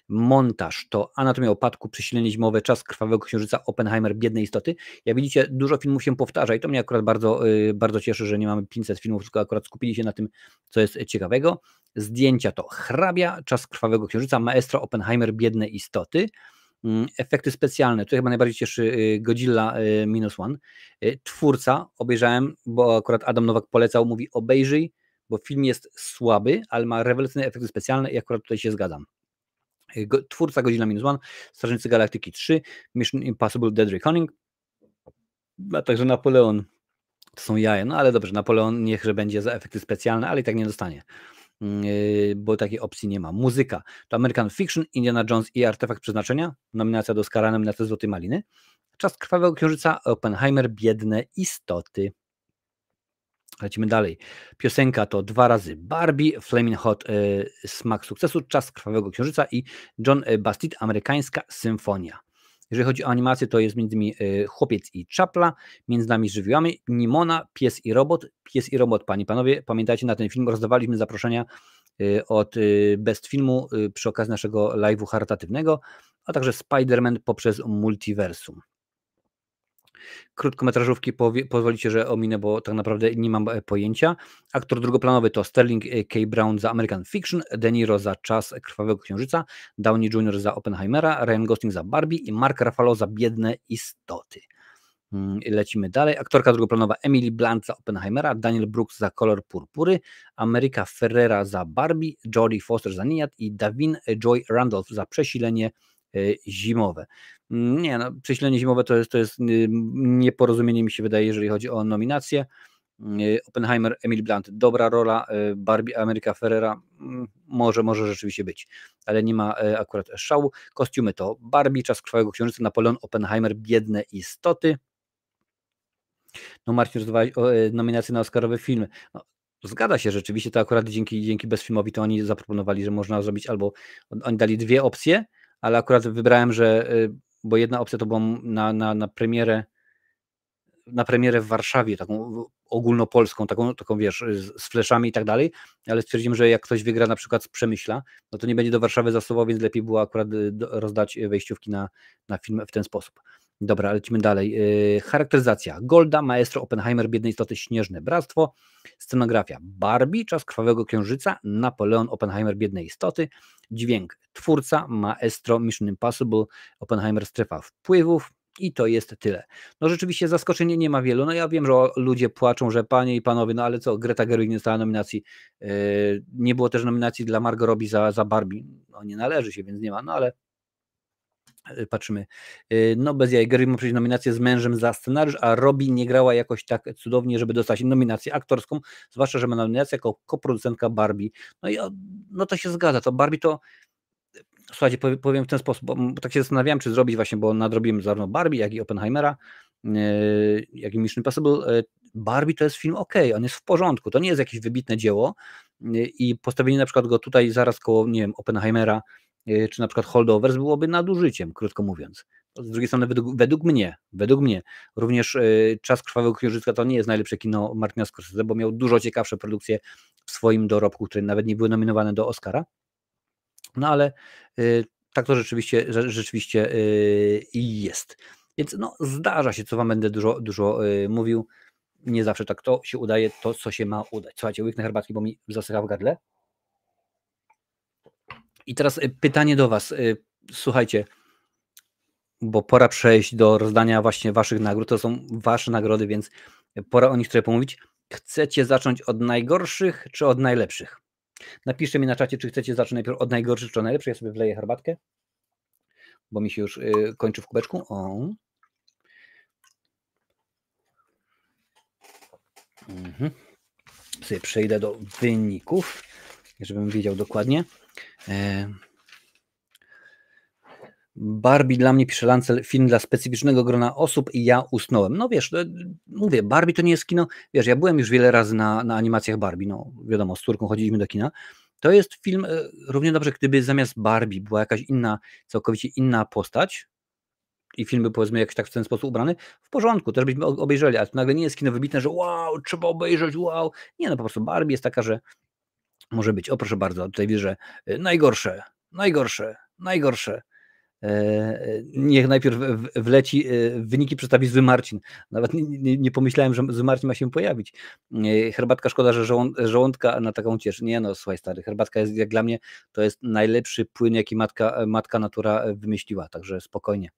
Montaż to Anatomia upadku, Przesilenie zimowe, Czas krwawego księżyca, Oppenheimer, Biedne istoty. Jak widzicie, dużo filmów się powtarza i to mnie akurat bardzo cieszy, że nie mamy 500 filmów, tylko akurat skupili się na tym, co jest ciekawego. Zdjęcia to Hrabia, Czas krwawego księżyca, Maestro, Oppenheimer, Biedne istoty. Efekty specjalne, tutaj chyba najbardziej cieszy Godzilla -1. Twórca, obejrzałem, bo akurat Adam Nowak polecał, mówi obejrzyj, bo film jest słaby, ale ma rewelacyjne efekty specjalne i akurat tutaj się zgadzam. Twórca Godzilla -1, Strażnicy Galaktyki 3, Mission Impossible Dead Reckoning, a także Napoleon. To są jaja, no ale dobrze, Napoleon niechże będzie za efekty specjalne, ale i tak nie dostanie, bo takiej opcji nie ma. Muzyka to American Fiction, Indiana Jones i Artefakt Przeznaczenia, nominacja do Oscara, nominacja do Złotej Maliny. Czas krwawego księżyca, Oppenheimer, Biedne istoty. Lecimy dalej. Piosenka to 2 razy Barbie, Flaming Hot, Smak sukcesu, Czas krwawego księżyca i John Bastid, Amerykańska symfonia. Jeżeli chodzi o animację, to jest m.in. Chłopiec i Czapla, Między nami żywiołami, Nimona, Pies i robot. Pies i robot, panie i panowie, pamiętajcie, na ten film rozdawaliśmy zaproszenia od Best Filmu przy okazji naszego live'u charytatywnego, a także Spider-Man poprzez multiversum. Krótkometrażówki pozwolicie, że ominę, bo tak naprawdę nie mam pojęcia. Aktor drugoplanowy to Sterling K. Brown za American Fiction, De Niro za Czas Krwawego Księżyca, Downey Jr. za Oppenheimera, Ryan Gosling za Barbie i Mark Ruffalo za Biedne istoty. Lecimy dalej. Aktorka drugoplanowa Emily Blunt za Oppenheimera, Daniel Brooks za Kolor Purpury, America Ferrera za Barbie, Jodie Foster za Niad i Davin Joy Randolph za Przesilenie zimowe. Nie, no, Przesilenie zimowe to jest nieporozumienie, mi się wydaje, jeżeli chodzi o nominacje. Oppenheimer, Emily Blunt, dobra rola, Barbie, America Ferrera, może rzeczywiście być, ale nie ma akurat szału. Kostiumy to Barbie, Czas Krwawego Księżyca, Napoleon, Oppenheimer, Biedne istoty. No Marcin rozdawał nominacje na Oscarowe filmy. No, zgadza się, rzeczywiście to akurat dzięki Bezfilmowi to oni zaproponowali, że można zrobić albo, oni dali dwie opcje, ale akurat wybrałem, że, bo jedna opcja to była na premierę w Warszawie, taką ogólnopolską, taką wiesz, z fleszami i tak dalej, ale stwierdzimy, że jak ktoś wygra na przykład z Przemyśla, no to nie będzie do Warszawy zastosował, więc lepiej było akurat rozdać wejściówki na film w ten sposób. Dobra, lecimy dalej. Charakteryzacja. Golda, Maestro, Oppenheimer, Biedne istoty, Śnieżne bractwo. Scenografia. Barbie, Czas Krwawego Księżyca, Napoleon, Oppenheimer, Biedne istoty. Dźwięk. Twórca, Maestro, Mission Impossible, Oppenheimer, Strefa wpływów. I to jest tyle. No rzeczywiście zaskoczenie nie ma wielu. No ja wiem, że ludzie płaczą, że panie i panowie, no ale co, Greta Gerwig nie dostała nominacji. Nie było też nominacji dla Margot Robbie za Barbie. No nie należy się, więc nie ma, no ale patrzymy. No bez jaj, Gerwig ma przecież nominację z mężem za scenariusz, a Robbie nie grała jakoś tak cudownie, żeby dostać nominację aktorską, zwłaszcza, że ma nominację jako koproducentka Barbie. No i no to się zgadza, to Barbie to, słuchajcie, powiem w ten sposób, bo tak się zastanawiałem, czy zrobić właśnie, bo nadrobiłem zarówno Barbie, jak i Oppenheimera, jak i Mission Impossible. Barbie to jest film on jest w porządku, to nie jest jakieś wybitne dzieło i postawienie na przykład go tutaj zaraz koło, nie wiem, Oppenheimera, czy na przykład Holdovers byłoby nadużyciem, krótko mówiąc. Z drugiej strony według mnie również Czas Krwawego Księżyca to nie jest najlepsze kino Martina Scorsese, bo miał dużo ciekawsze produkcje w swoim dorobku, które nawet nie były nominowane do Oscara. No ale tak to rzeczywiście jest. Więc no, zdarza się, co wam będę dużo mówił. Nie zawsze tak to się udaje, to co się ma udać. Słuchajcie, łyknę herbatki, bo mi zasycha w gardle. I teraz pytanie do was. Słuchajcie, bo pora przejść do rozdania właśnie waszych nagród. To są wasze nagrody, więc pora o nich trochę pomówić. Chcecie zacząć od najgorszych czy od najlepszych? Napiszcie mi na czacie, czy chcecie zacząć najpierw od najgorszych czy od najlepszych. Ja sobie wleję herbatkę, bo mi się już kończy w kubeczku. O. Sobie przejdę do wyników, żebym wiedział dokładnie. Barbie dla mnie, pisze Lancel, film dla specyficznego grona osób i ja usnąłem. No wiesz, mówię, Barbie to nie jest kino, wiesz, ja byłem już wiele razy na animacjach Barbie, no wiadomo, z córką chodziliśmy do kina. To jest film równie dobrze, gdyby zamiast Barbie była jakaś całkowicie inna postać i film był, powiedzmy, jakoś tak w ten sposób ubrany, w porządku, też byśmy obejrzeli, ale to nagle nie jest kino wybitne, że wow, trzeba obejrzeć, wow. Nie, no po prostu Barbie jest taka, że może być, o proszę bardzo, tutaj widzę, że najgorsze. Niech najpierw wleci, wyniki przedstawi Zły Marcin. Nawet nie pomyślałem, że Zły Marcin ma się pojawić. Herbatka, szkoda, że żołądka na taką cieszy. Nie no, słuchaj stary, herbatka jest, jak dla mnie, to jest najlepszy płyn, jaki matka natura wymyśliła, także spokojnie.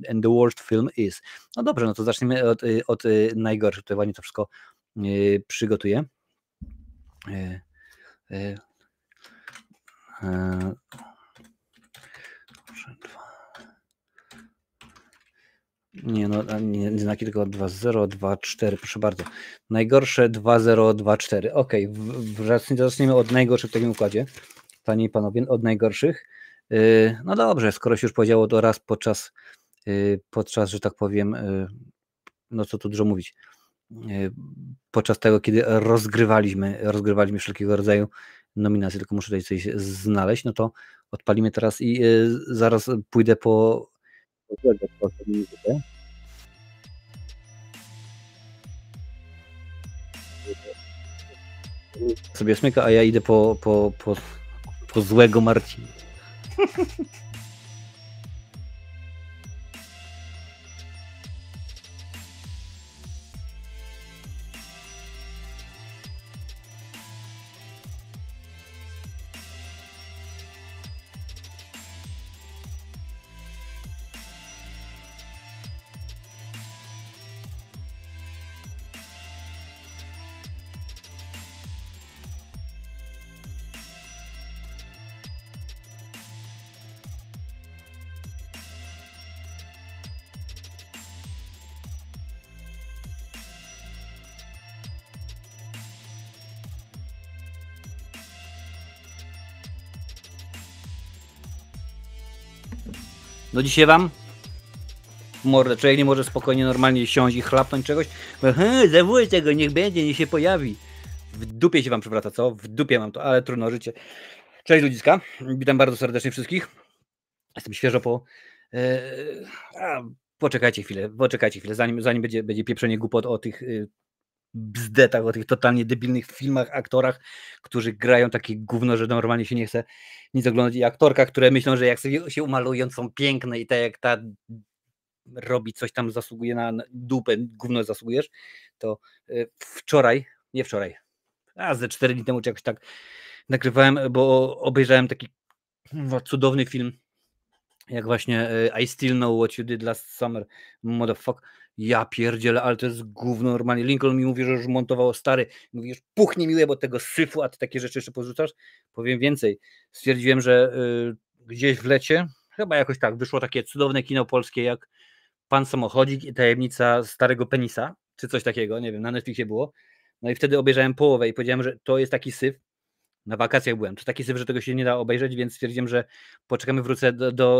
And the worst film is. No dobrze, no to zaczniemy od najgorszych. Tutaj ładnie to wszystko przygotuję. Nie, no nie znaki, tylko 2-0, 2-4, proszę bardzo. Najgorsze 2-0, 2-4. Okej, zacznijmy od najgorszych w takim układzie. Panie i panowie, od najgorszych. No dobrze, skoro się już powiedziało to raz podczas, że tak powiem, no co tu dużo mówić, podczas tego, kiedy rozgrywaliśmy wszelkiego rodzaju nominacje, tylko muszę tutaj coś znaleźć, no to odpalimy teraz i zaraz pójdę po sobie smyka, a ja idę po złego Marcina. No dzisiaj wam w mordę. Człowiek nie może spokojnie, normalnie siąść i chlapnąć czegoś. Zawój tego, niech będzie, niech się pojawi. W dupie się wam przywraca, co? W dupie mam to, ale trudno, życie. Cześć ludziska, witam bardzo serdecznie wszystkich. Jestem świeżo po... poczekajcie chwilę, zanim będzie pieprzenie głupot o tych bzdetach, o tych totalnie debilnych filmach, aktorach, którzy grają takie gówno, że normalnie się nie chce nic oglądać, i aktorkach, które myślą, że jak sobie się umalują, są piękne i tak jak ta robi coś tam, zasługuje na dupę, gówno zasługujesz, to ze 4 dni temu czy jakoś tak nagrywałem, bo obejrzałem taki cudowny film, jak właśnie I Still Know What You Did Last Summer, motherfuck. Ja pierdzielę, ale to jest gówno normalnie. Lincoln mi mówi, że już montował stary. Mówi, już puchnie miłe, bo tego syfu, a ty takie rzeczy jeszcze porzucasz. Powiem więcej. Stwierdziłem, że gdzieś w lecie, chyba jakoś tak, wyszło takie cudowne kino polskie jak Pan Samochodzik i Tajemnica Starego Penisa, czy coś takiego, nie wiem, na Netflixie było. No i wtedy obejrzałem połowę i powiedziałem, że to jest taki syf. Na wakacjach byłem. To taki syf, że tego się nie da obejrzeć, więc stwierdziłem, że poczekamy, wrócę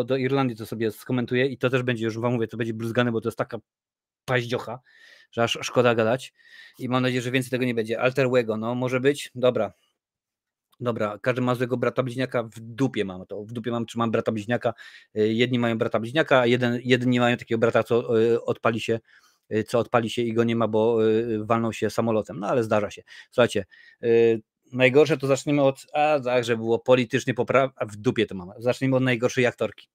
do Irlandii, to sobie skomentuję i to też będzie, już wam mówię, to będzie bluzgane, bo to jest taka paździocha, że aż szkoda gadać i mam nadzieję, że więcej tego nie będzie. Alter Ego, no może być, dobra, każdy ma złego brata bliźniaka, w dupie mam to, czy mam brata bliźniaka, jedni mają brata bliźniaka, a jedni mają takiego brata, co odpali się i go nie ma, bo walnął się samolotem, no ale zdarza się. Słuchajcie, najgorsze to zaczniemy od, że było politycznie poprawne, a w dupie to mam, zaczniemy od najgorszej aktorki,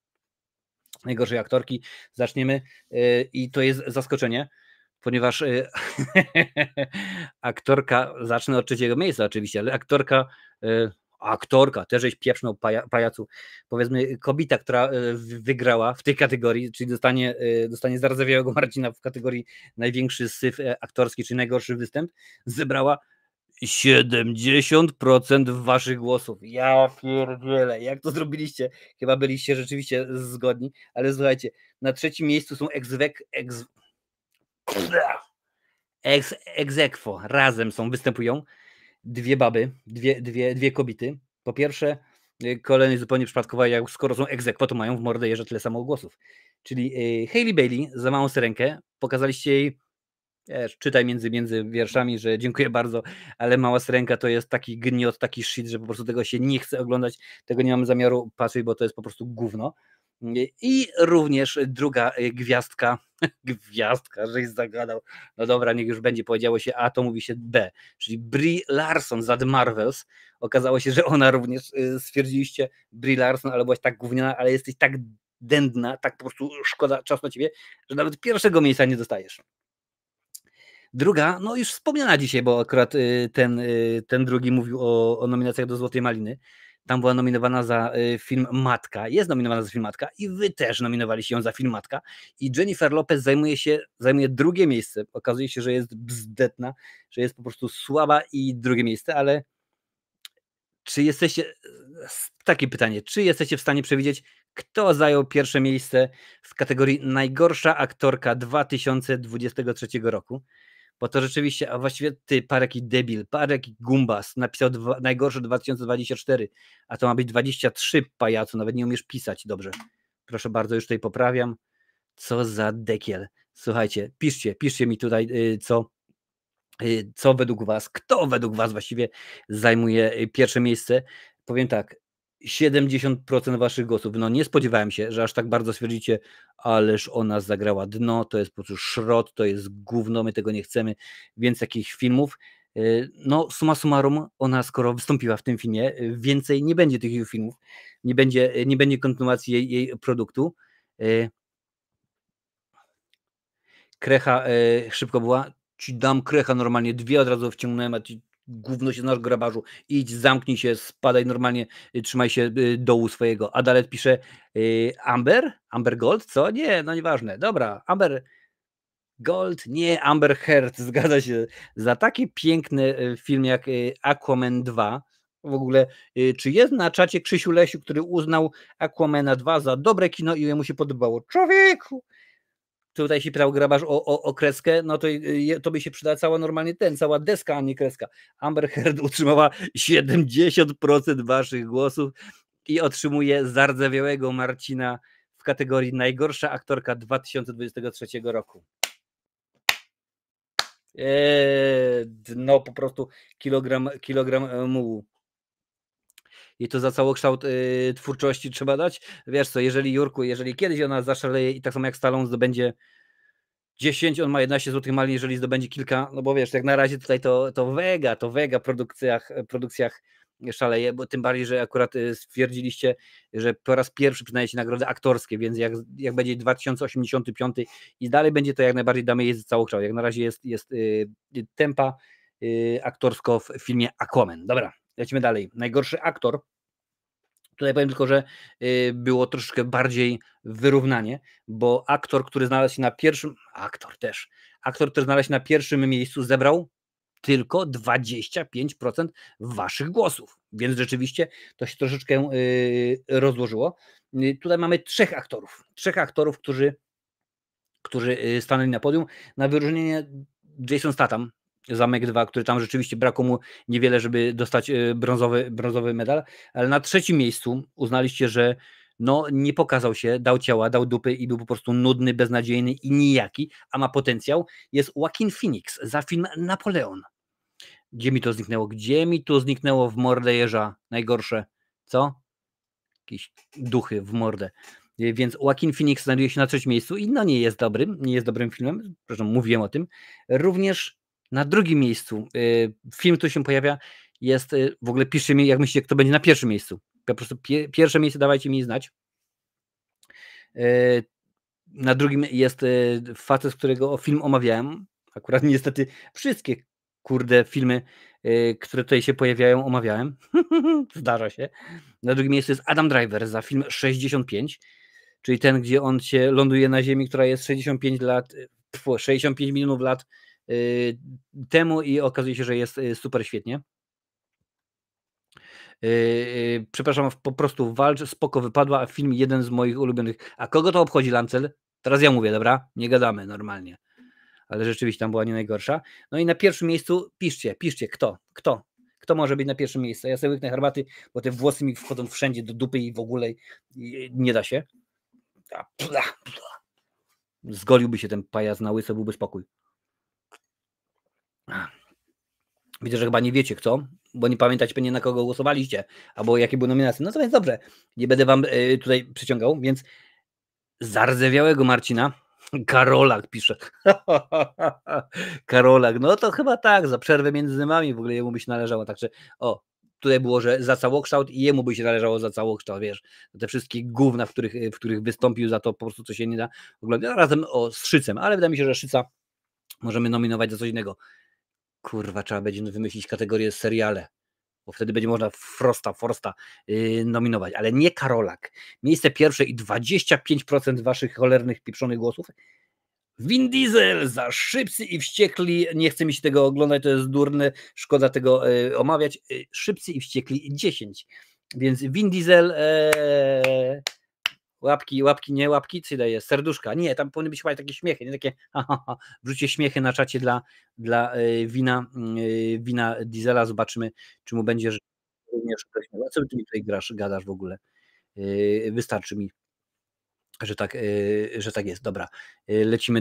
zaczniemy i to jest zaskoczenie, ponieważ aktorka, zacznę od 3. miejsca oczywiście, ale aktorka, też żeś pieprznął pajacu, powiedzmy kobieta, która wygrała w tej kategorii, czyli dostanie zardzewiałego Marcina w kategorii największy syf aktorski, czyli najgorszy występ, zebrała 70% waszych głosów. Ja pierdzielę, jak to zrobiliście? Chyba byliście rzeczywiście zgodni, ale słuchajcie, na 3. miejscu są ex aequo, razem występują dwie baby, dwie kobiety. Po pierwsze, kolejny zupełnie przypadkowa, jak skoro są ex aequo, to mają w mordę jeżdżać tyle samo głosów. Czyli Hailey Bailey, za małą syrenkę, pokazaliście jej, czytaj między wierszami, że dziękuję bardzo, ale Mała Syrenka to jest taki gniot, taki shit, że po prostu tego się nie chce oglądać, tego nie mamy zamiaru patrzeć, bo to jest po prostu gówno. I również druga gwiazdka, żeś zagadał, no dobra, niech już będzie, powiedziało się A, to mówi się B, czyli Brie Larson za The Marvels. Okazało się, że ona również, stwierdziliście, Brie Larson, ale byłaś tak gówniana, ale jesteś tak dędna, tak po prostu szkoda czasu na ciebie, że nawet 1. miejsca nie dostajesz. Druga, no już wspomniana dzisiaj, bo akurat ten drugi mówił o nominacjach do Złotej Maliny. Tam była nominowana za film Matka, jest nominowana za film Matka i wy też nominowaliście ją za film Matka. I Jennifer Lopez zajmuje 2. miejsce. Okazuje się, że jest bzdetna, że jest po prostu słaba i 2. miejsce, ale czy jesteście, takie pytanie, czy jesteście w stanie przewidzieć, kto zajął 1. miejsce w kategorii najgorsza aktorka 2023 roku? Bo to rzeczywiście, a właściwie ty, pareki debil, pareki gumbas, napisał najgorsze 2024, a to ma być 23, pajacu, nawet nie umiesz pisać dobrze. Proszę bardzo, już tutaj poprawiam. Co za dekiel. Słuchajcie, piszcie mi tutaj, co według was, kto według was właściwie zajmuje 1. miejsce. Powiem tak, 70% waszych głosów. No nie spodziewałem się, że aż tak bardzo stwierdzicie, ależ ona zagrała dno, to jest po prostu szrot, to jest gówno, my tego nie chcemy, więc takich filmów. No summa summarum, ona skoro wystąpiła w tym filmie, więcej nie będzie tych filmów, nie będzie kontynuacji jej produktu. Krecha szybko była, ci dam krecha normalnie, 2 od razu wciągnąłem, a ci gówno się nasz grabarzu, idź, zamknij się, spadaj normalnie, trzymaj się dołu swojego. Adalet pisze, Amber Gold, co? Nie, no nieważne, dobra, Amber Gold, nie, Amber Heard, zgadza się, za taki piękny film jak Aquaman 2, w ogóle, czy jest na czacie Krzysiu Lesiu, który uznał Aquamana 2 za dobre kino i mu się podobało? Człowieku! Tutaj się pytał grabarz o kreskę, no to by się przydała cała deska, a nie kreska. Amber Heard utrzymała 70% waszych głosów i otrzymuje zardzewiałego Marcina w kategorii najgorsza aktorka 2023 roku. No po prostu kilogram mułu. I to za całokształt twórczości trzeba dać. Wiesz co, jeżeli kiedyś ona zaszaleje i tak samo jak Stallone zdobędzie 10, on ma 11 złotych malin, jeżeli zdobędzie kilka, no bo wiesz, jak na razie tutaj to Vega w produkcjach szaleje, bo tym bardziej, że akurat stwierdziliście, że po raz pierwszy przyznajecie nagrody aktorskie, więc jak będzie 2085 i dalej będzie, to jak najbardziej damy jej całokształt. Jak na razie jest tempa aktorsko w filmie Aquaman. Dobra, lecimy dalej. Najgorszy aktor. Tutaj powiem tylko, że było troszeczkę bardziej wyrównanie, bo aktor, który znalazł się na pierwszym, aktor, który znalazł się na pierwszym miejscu, zebrał tylko 25% waszych głosów, więc rzeczywiście to się troszeczkę rozłożyło. Tutaj mamy trzech aktorów, którzy stanęli na podium. Na wyróżnienie Jason Statham, Zamek 2, który tam rzeczywiście brakło mu niewiele, żeby dostać brązowy medal, ale na trzecim miejscu uznaliście, że no nie pokazał się, dał ciała, dał dupy i był po prostu nudny, beznadziejny i nijaki, a ma potencjał, jest Joaquin Phoenix za film Napoleon. Gdzie mi to zniknęło w mordę jeża? Najgorsze. Co? Jakieś duchy w mordę. Więc Joaquin Phoenix znajduje się na trzecim miejscu i no nie jest dobrym filmem, zresztą mówiłem o tym. Również na drugim miejscu film, który się pojawia, jest, w ogóle piszcie mi, jak myślicie, kto będzie na pierwszym miejscu. Po prostu pierwsze miejsce dawajcie mi znać. Na drugim jest facet, którego film omawiałem. Akurat niestety wszystkie filmy, które tutaj się pojawiają, omawiałem. Zdarza się. Na drugim miejscu jest Adam Driver za film 65, czyli ten, gdzie on się ląduje na Ziemi, która jest 65 milionów lat temu i okazuje się, że jest super świetnie. Przepraszam, po prostu walcz, spoko wypadła, a film jeden z moich ulubionych. A kogo to obchodzi, Lancel? Teraz ja mówię, dobra? Nie gadamy normalnie. Ale rzeczywiście tam była nie najgorsza. No i na pierwszym miejscu piszcie, kto może być na pierwszym miejscu. Ja sobie łyknę herbaty, bo te włosy mi wchodzą wszędzie do dupy i w ogóle nie da się. Zgoliłby się ten pajac na łyso, byłby spokój. Widzę, że chyba nie wiecie kto, bo nie pamiętacie pewnie na kogo głosowaliście, albo jakie były nominacje. No to więc dobrze, nie będę wam tutaj przyciągał, więc zardzewiałego Marcina, Karolak pisze. Karolak, no to chyba tak, za przerwę między nami w ogóle jemu by się należało, także tutaj było, że za całokształt i jemu by się należało za całokształt, wiesz, te wszystkie gówna, w których wystąpił, za to po prostu co się nie da oglądać, razem z Szycem, ale wydaje mi się, że Szyca możemy nominować za coś innego. Kurwa, trzeba będzie wymyślić kategorię seriale, bo wtedy będzie można Forsta nominować, ale nie Karolak. Miejsce pierwsze i 25% waszych cholernych pieprzonych głosów. Vin Diesel za Szybcy i Wściekli. Nie chce mi się tego oglądać, to jest durne, szkoda tego omawiać. Szybcy i Wściekli 10. Więc Vin Diesel, łapki, nie łapki, co daje? Serduszka. Nie, tam powinny być chyba takie śmiechy, nie takie wrzućcie śmiechy na czacie dla Wina Diesela, zobaczymy, czy mu będzie również ktoś. A co ty mi tutaj gadasz w ogóle? Wystarczy mi, że tak jest. Dobra, lecimy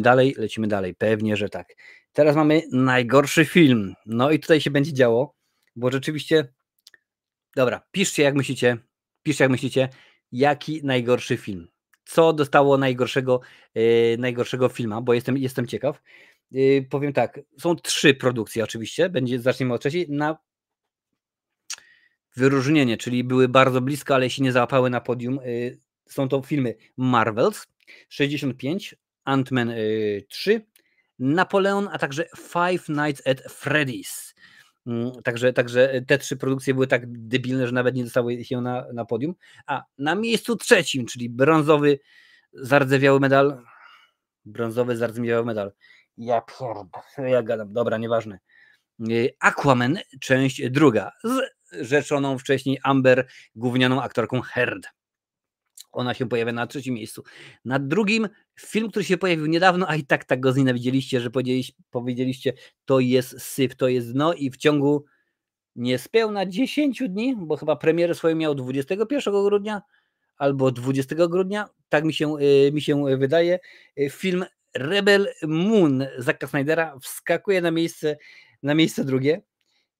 dalej, pewnie, że tak. Teraz mamy najgorszy film. No i tutaj się będzie działo, bo rzeczywiście, dobra, piszcie jak myślicie, jaki najgorszy film. Co dostało najgorszego filma, bo jestem ciekaw. Powiem tak, są 3 produkcje oczywiście, zaczniemy od trzeciej. Na wyróżnienie, czyli były bardzo blisko, ale się nie załapały na podium. Są to filmy Marvels 65, Ant-Man 3, Napoleon, a także Five Nights at Freddy's. Także te 3 produkcje były tak debilne, że nawet nie dostały się na podium. A na miejscu trzecim, czyli brązowy zardzewiały medal. Ja gadam, dobra, nieważne. Aquaman, część druga, z rzeczoną wcześniej Amber, gównianą aktorką Heard. Ona się pojawia na trzecim miejscu. Na drugim film, który się pojawił niedawno, a i tak go znienawidzieliście, że powiedzieliście, to jest syf, to jest dno i w ciągu niespełna 10 dni, bo chyba premierę swoją miał 21 grudnia, albo 20 grudnia, tak mi się wydaje. Film Rebel Moon Zacka Snydera wskakuje na miejsce drugie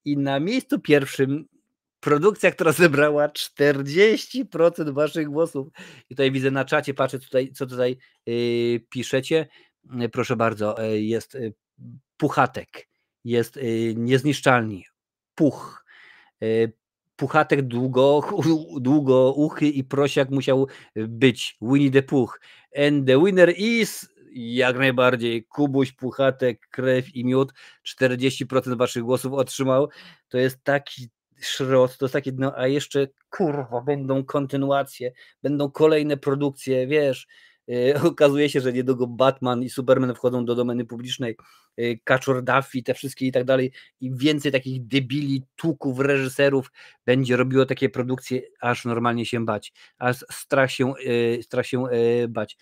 i na miejscu pierwszym produkcja, która zebrała 40% waszych głosów. I tutaj widzę na czacie, patrzę tutaj, co tutaj piszecie. Proszę bardzo, jest Puchatek, jest Niezniszczalni, Puch, Puchatek długouchy i prosiak musiał być, Winnie the Puch. And the winner is, jak najbardziej, Kubuś, Puchatek, Krew i Miód. 40% waszych głosów otrzymał. To jest taki szrot, to jest takie, no a jeszcze kurwa, będą kontynuacje, będą kolejne produkcje, wiesz. Okazuje się, że niedługo Batman i Superman wchodzą do domeny publicznej, Kaczor Duffy, te wszystkie i tak dalej, i więcej takich debili, tłuków, reżyserów będzie robiło takie produkcje, aż normalnie się bać, aż strach się bać.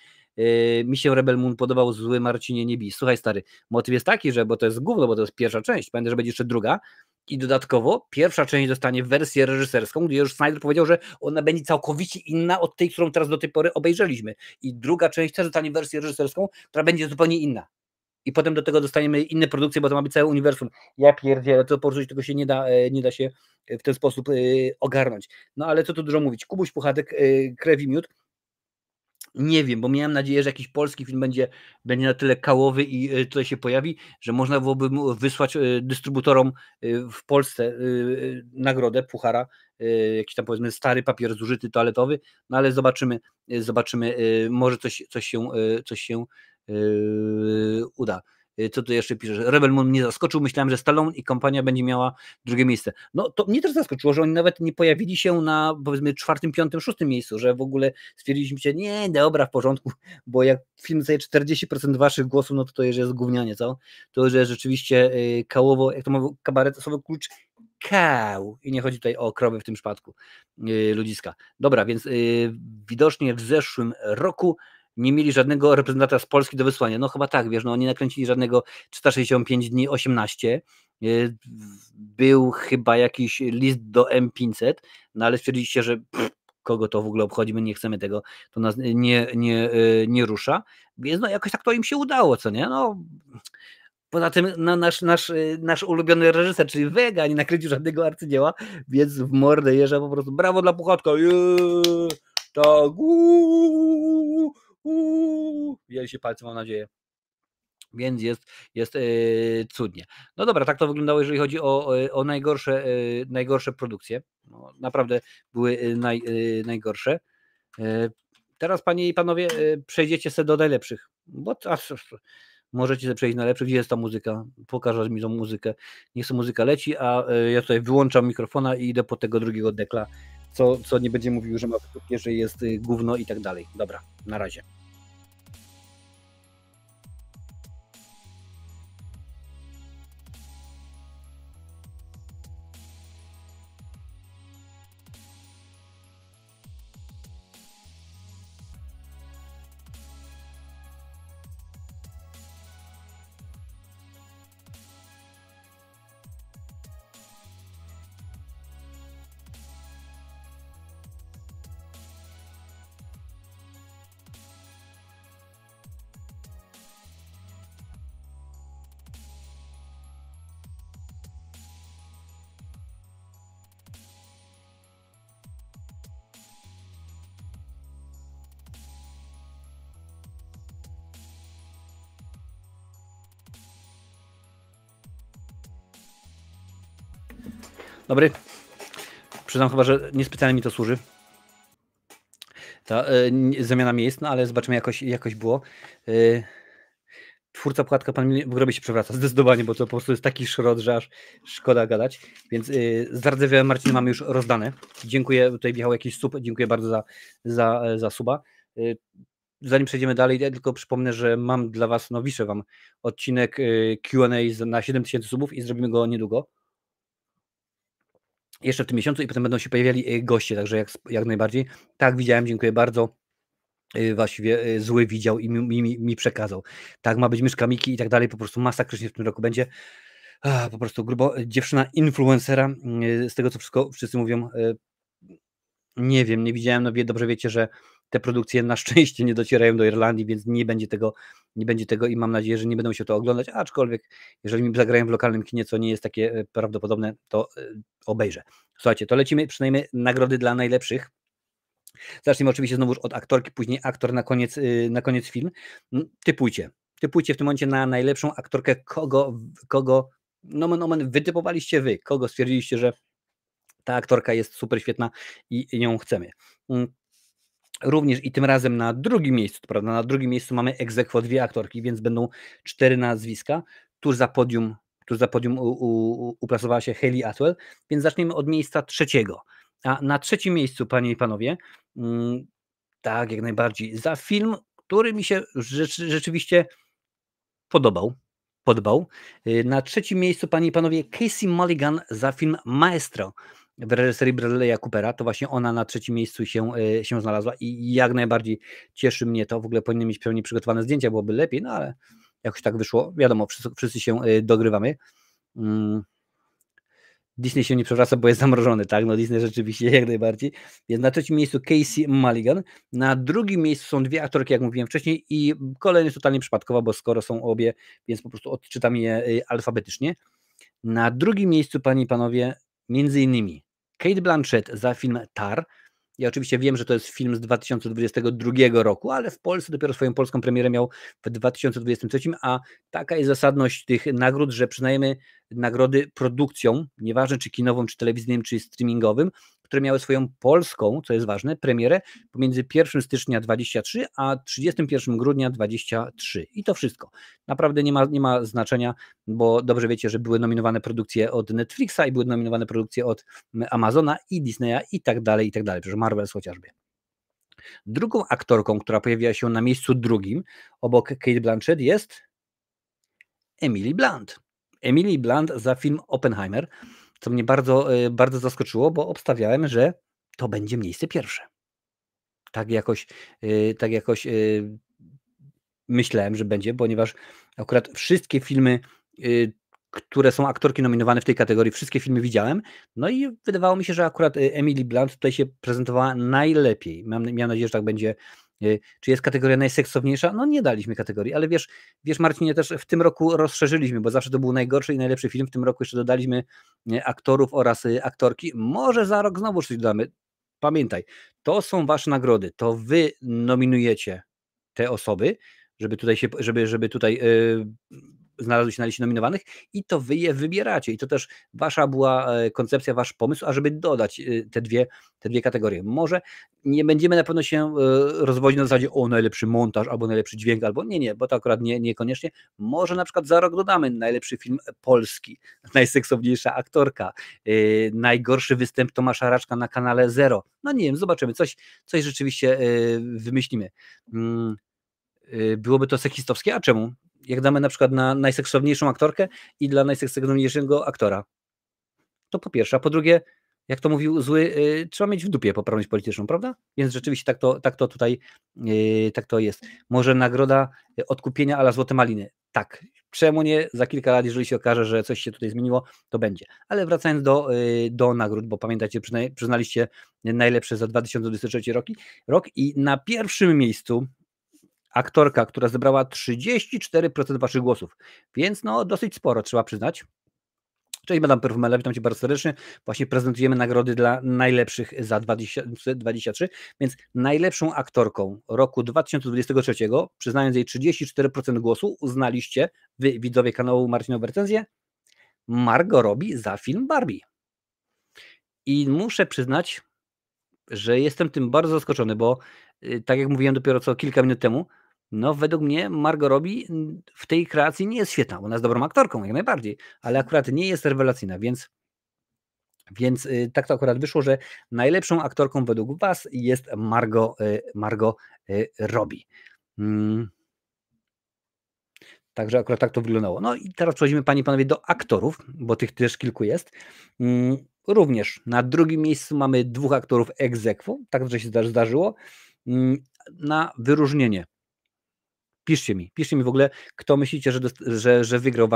Mi się Rebel Moon podobał, Zły Marcinie nie bij. Słuchaj stary, motyw jest taki, że, bo to jest gówno, bo to jest pierwsza część, pamiętaj, że będzie jeszcze druga, i dodatkowo pierwsza część dostanie wersję reżyserską, gdzie już Snyder powiedział, że ona będzie całkowicie inna od tej, którą teraz do tej pory obejrzeliśmy. I druga część też dostanie wersję reżyserską, która będzie zupełnie inna. I potem do tego dostaniemy inne produkcje, bo to ma być całe uniwersum. Ja pierdzielę, to po prostu tego się nie da się w ten sposób ogarnąć. No ale co tu dużo mówić. Kubuś, Puchatek, Krew i Miód. Nie wiem, bo miałem nadzieję, że jakiś polski film będzie na tyle kałowy i tutaj się pojawi, że można byłoby mu wysłać dystrybutorom w Polsce nagrodę, puchara, jakiś tam powiedzmy stary papier zużyty toaletowy, no ale zobaczymy, może coś się uda. Co tu jeszcze pisze? Rebel Moon mnie zaskoczył, myślałem, że Stallone i kompania będzie miała drugie miejsce. No to mnie też zaskoczyło, że oni nawet nie pojawili się na powiedzmy 4., 5., 6. miejscu, że w ogóle stwierdziliśmy, nie, dobra, w porządku, bo jak film zajmuje 40% waszych głosów, no to już jest gównianie, co? To już jest rzeczywiście kałowo, jak to mówią, kabaretowy klucz, kał. I nie chodzi tutaj o krowy w tym przypadku, ludziska. Dobra, więc widocznie w zeszłym roku nie mieli żadnego reprezentanta z Polski do wysłania. No chyba tak, wiesz, no oni nakręcili żadnego 365 dni 18. Był chyba jakiś list do M500, no ale stwierdziliście, że kogo to w ogóle obchodzi, my nie chcemy tego, to nas nie rusza. Więc no jakoś tak to im się udało, co nie? No poza tym no, nasz ulubiony reżyser, czyli Vega, nie nakręcił żadnego arcydzieła, więc w mordę jeżdża po prostu. Brawo dla Puchatka! Tak, Wieli się palce, mam nadzieję. Więc jest cudnie. No dobra, tak to wyglądało, jeżeli chodzi o najgorsze produkcje. No, naprawdę były najgorsze. Teraz, panie i panowie, przejdziecie sobie do najlepszych. Bo możecie sobie przejść na lepszych. Gdzie jest ta muzyka? Pokażę mi tą muzykę. Niech ta muzyka leci, a ja tutaj wyłączam mikrofona i idę po tego drugiego dekla, co nie będzie mówił, że ma wysokie, że jest gówno i tak dalej. Dobra, na razie. Dobry. Przyznam chyba, że niespecjalnie mi to służy. Ta zamiana miejsc, no ale zobaczymy, jakoś było. Twórca Płatka, pan w grobie się przewraca, zdecydowanie, bo to po prostu jest taki szrot, że aż szkoda gadać. Więc zardzewiałe Marciny mamy już rozdane. Dziękuję, tutaj wjechał jakiś sub, dziękuję bardzo za suba. Zanim przejdziemy dalej, ja tylko przypomnę, że mam dla was, no wiszę wam odcinek Q&A na 7000 subów i zrobimy go niedługo. Jeszcze w tym miesiącu i potem będą się pojawiali goście, także jak najbardziej. Tak, widziałem, dziękuję bardzo. Właściwie Zły widział i mi przekazał. Tak, ma być Myszka Miki i tak dalej, po prostu masakrycznie w tym roku będzie. Po prostu grubo. Dziewczyna influencera, z tego co wszyscy mówią, Nie wiem, nie widziałem, no dobrze wiecie, że te produkcje na szczęście nie docierają do Irlandii, więc nie będzie tego i mam nadzieję, że nie będą się to oglądać, aczkolwiek jeżeli mi zagrają w lokalnym kinie, co nie jest takie prawdopodobne, to obejrzę. Słuchajcie, to lecimy, przynajmniej nagrody dla najlepszych. Zacznijmy oczywiście znowuż od aktorki, później aktor na koniec film. Typujcie w tym momencie na najlepszą aktorkę, kogo nomen omen wytypowaliście wy, kogo stwierdziliście, że ta aktorka jest super świetna i nią chcemy. Również i tym razem na drugim miejscu, to prawda, na drugim miejscu mamy ex aequo 2 aktorki, więc będą 4 nazwiska. Tuż za podium uplasowała się Hayley Atwell, więc zaczniemy od miejsca trzeciego. A na trzecim miejscu, panie i panowie, tak, jak najbardziej, za film, który mi się rzeczywiście podobał. Na trzecim miejscu, panie i panowie, Casey Mulligan za film Maestro w reżyserii Bradley'a Coopera. To właśnie ona na trzecim miejscu się znalazła i jak najbardziej cieszy mnie to. W ogóle powinny mieć pewnie przygotowane zdjęcia, byłoby lepiej, no ale jakoś tak wyszło. Wiadomo, wszyscy się dogrywamy. Disney się nie przewraca, bo jest zamrożony, tak? No Disney rzeczywiście jak najbardziej. Więc na trzecim miejscu Casey Mulligan. Na drugim miejscu są dwie aktorki, jak mówiłem wcześniej, i kolejność totalnie przypadkowa, bo skoro są obie, więc po prostu odczytam je alfabetycznie. Na drugim miejscu, panie i panowie, między innymi Cate Blanchett za film Tar. Ja oczywiście wiem, że to jest film z 2022 roku, ale w Polsce dopiero swoją polską premierę miał w 2023, a taka jest zasadność tych nagród, że przyznajemy nagrody produkcjom, nieważne czy kinowym, czy telewizyjnym, czy streamingowym, które miały swoją polską, co jest ważne, premierę pomiędzy 1 stycznia 23 a 31 grudnia 23. I to wszystko. Naprawdę nie ma znaczenia, bo dobrze wiecie, że były nominowane produkcje od Netflixa i były nominowane produkcje od Amazona i Disneya i tak dalej, przecież Marvel chociażby. Drugą aktorką, która pojawiła się na miejscu drugim obok Cate Blanchett, jest Emily Blunt. Emily Blunt za film Oppenheimer, co mnie bardzo, bardzo zaskoczyło, bo obstawiałem, że to będzie miejsce pierwsze. Tak jakoś myślałem, że będzie, ponieważ akurat wszystkie filmy, które są aktorki nominowane w tej kategorii, wszystkie filmy widziałem, no i wydawało mi się, że akurat Emily Blunt tutaj się prezentowała najlepiej. Miałem nadzieję, że tak będzie. Czy jest kategoria najseksowniejsza? No nie daliśmy kategorii, ale wiesz Marcinie, też w tym roku rozszerzyliśmy, bo zawsze to był najgorszy i najlepszy film, w tym roku jeszcze dodaliśmy aktorów oraz aktorki. Może za rok znowu coś dodamy. Pamiętaj, to są wasze nagrody, to wy nominujecie te osoby, żeby tutaj znalazły się na liście nominowanych i to wy je wybieracie. I to też wasza była koncepcja, wasz pomysł, ażeby dodać te dwie kategorie. Może nie będziemy na pewno się rozwodzić na zasadzie najlepszy montaż, albo najlepszy dźwięk, albo nie, bo to akurat niekoniecznie. Może na przykład za rok dodamy najlepszy film polski, najseksowniejsza aktorka, najgorszy występ Tomasza Raczka na kanale Zero. No nie wiem, zobaczymy, coś rzeczywiście wymyślimy. Byłoby to seksistowskie, a czemu? Jak damy na przykład na najseksowniejszą aktorkę i dla najseksowniejszego aktora. To po pierwsze, a po drugie, jak to mówił Zły, trzeba mieć w dupie poprawność polityczną, prawda? Więc rzeczywiście tak to tutaj tak to jest. Może nagroda odkupienia a la Złote Maliny. Tak, czemu nie? Za kilka lat, jeżeli się okaże, że coś się tutaj zmieniło, to będzie. Ale wracając do nagród, bo pamiętajcie, przyznaliście najlepsze za 2023 rok i na pierwszym miejscu aktorka, która zebrała 34% waszych głosów, więc no dosyć sporo, trzeba przyznać. Cześć, Madame Perfumela, witam cię bardzo serdecznie. Właśnie prezentujemy nagrody dla najlepszych za 2023, więc najlepszą aktorką roku 2023, przyznając jej 34% głosu, uznaliście wy, widzowie kanału Marcinowe Recenzje, Margot Robbie za film Barbie. I muszę przyznać, że jestem tym bardzo zaskoczony, bo tak jak mówiłem dopiero co kilka minut temu, no według mnie Margot Robbie w tej kreacji nie jest świetna. Ona jest dobrą aktorką, jak najbardziej, ale akurat nie jest rewelacyjna, więc tak to akurat wyszło, że najlepszą aktorką według was jest Margot Robbie. Także akurat tak to wyglądało. No i teraz przechodzimy, panie i panowie, do aktorów, bo tych też kilku jest. Również na drugim miejscu mamy dwóch aktorów ex aequo, tak że się zdarzyło. Na wyróżnienie. Piszcie mi w ogóle, kto myślicie, że wygrał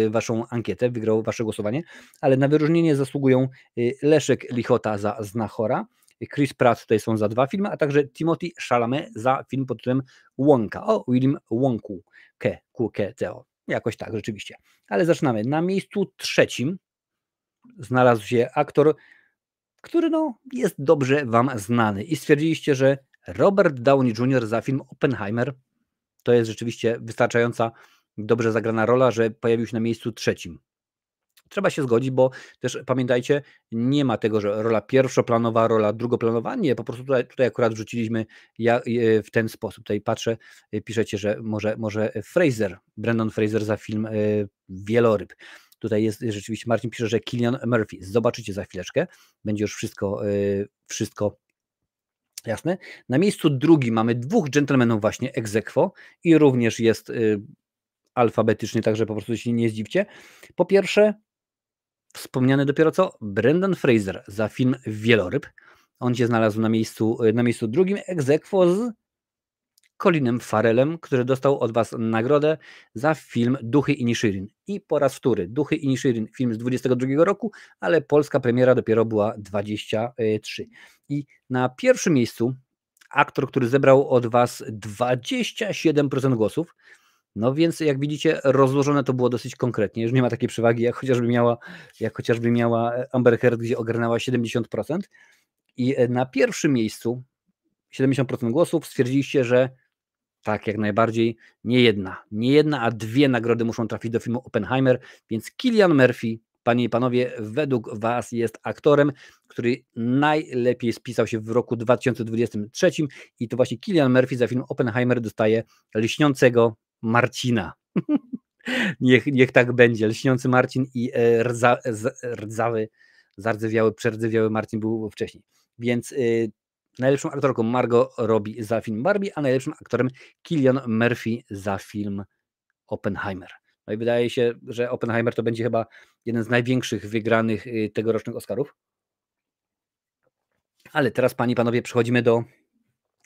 waszą ankietę, wygrał wasze głosowanie, ale na wyróżnienie zasługują Leszek Lichota za Znachora, Chris Pratt tutaj są za 2 filmy, a także Timothy Chalamet za film pod tytułem Wonka. O, William Wonku. Teo. Jakoś tak, rzeczywiście. Ale zaczynamy. Na miejscu 3 znalazł się aktor, który jest dobrze wam znany i stwierdziliście, że Robert Downey Jr. za film Oppenheimer to jest rzeczywiście wystarczająca, dobrze zagrana rola, że pojawił się na miejscu 3. Trzeba się zgodzić, bo też pamiętajcie, nie ma tego, że rola pierwszoplanowa, rola drugoplanowa, nie, po prostu tutaj akurat wrzuciliśmy w ten sposób. Tutaj patrzę, piszecie, że może Brandon Fraser za film Wieloryb. Tutaj jest rzeczywiście, Marcin pisze, że Cillian Murphy. Zobaczycie za chwileczkę, będzie już wszystko jasne. Na miejscu 2 mamy 2 dżentelmenów właśnie ex aequo i również jest alfabetycznie, także po prostu się nie zdziwcie. Po pierwsze, wspomniany dopiero co Brendan Fraser za film Wieloryb. On się znalazł na miejscu 2 ex aequo z Colinem Farrellem, który dostał od was nagrodę za film Duchy Inisherin. I po raz wtóry Duchy Inisherin, film z 22 roku, ale polska premiera dopiero była 23. I na pierwszym miejscu aktor, który zebrał od was 27% głosów. No więc jak widzicie, rozłożone to było dosyć konkretnie, już nie ma takiej przewagi, jak chociażby miała Amber Heard, gdzie ogarnęła 70%. I na pierwszym miejscu 70% głosów stwierdziliście, że tak, jak najbardziej, nie jedna, a 2 nagrody muszą trafić do filmu Oppenheimer, więc Cillian Murphy, panie i panowie, według was jest aktorem, który najlepiej spisał się w roku 2023 i to właśnie Cillian Murphy za film Oppenheimer dostaje lśniącego Marcina. Niech tak będzie. Lśniący Marcin i przerdzewiały Marcin był wcześniej. Więc najlepszą aktorką Margot Robbie za film Barbie, a najlepszym aktorem Cillian Murphy za film Oppenheimer. No i wydaje się, że Oppenheimer to będzie chyba jeden z największych wygranych tegorocznych Oscarów. Ale teraz, panie i panowie, przechodzimy do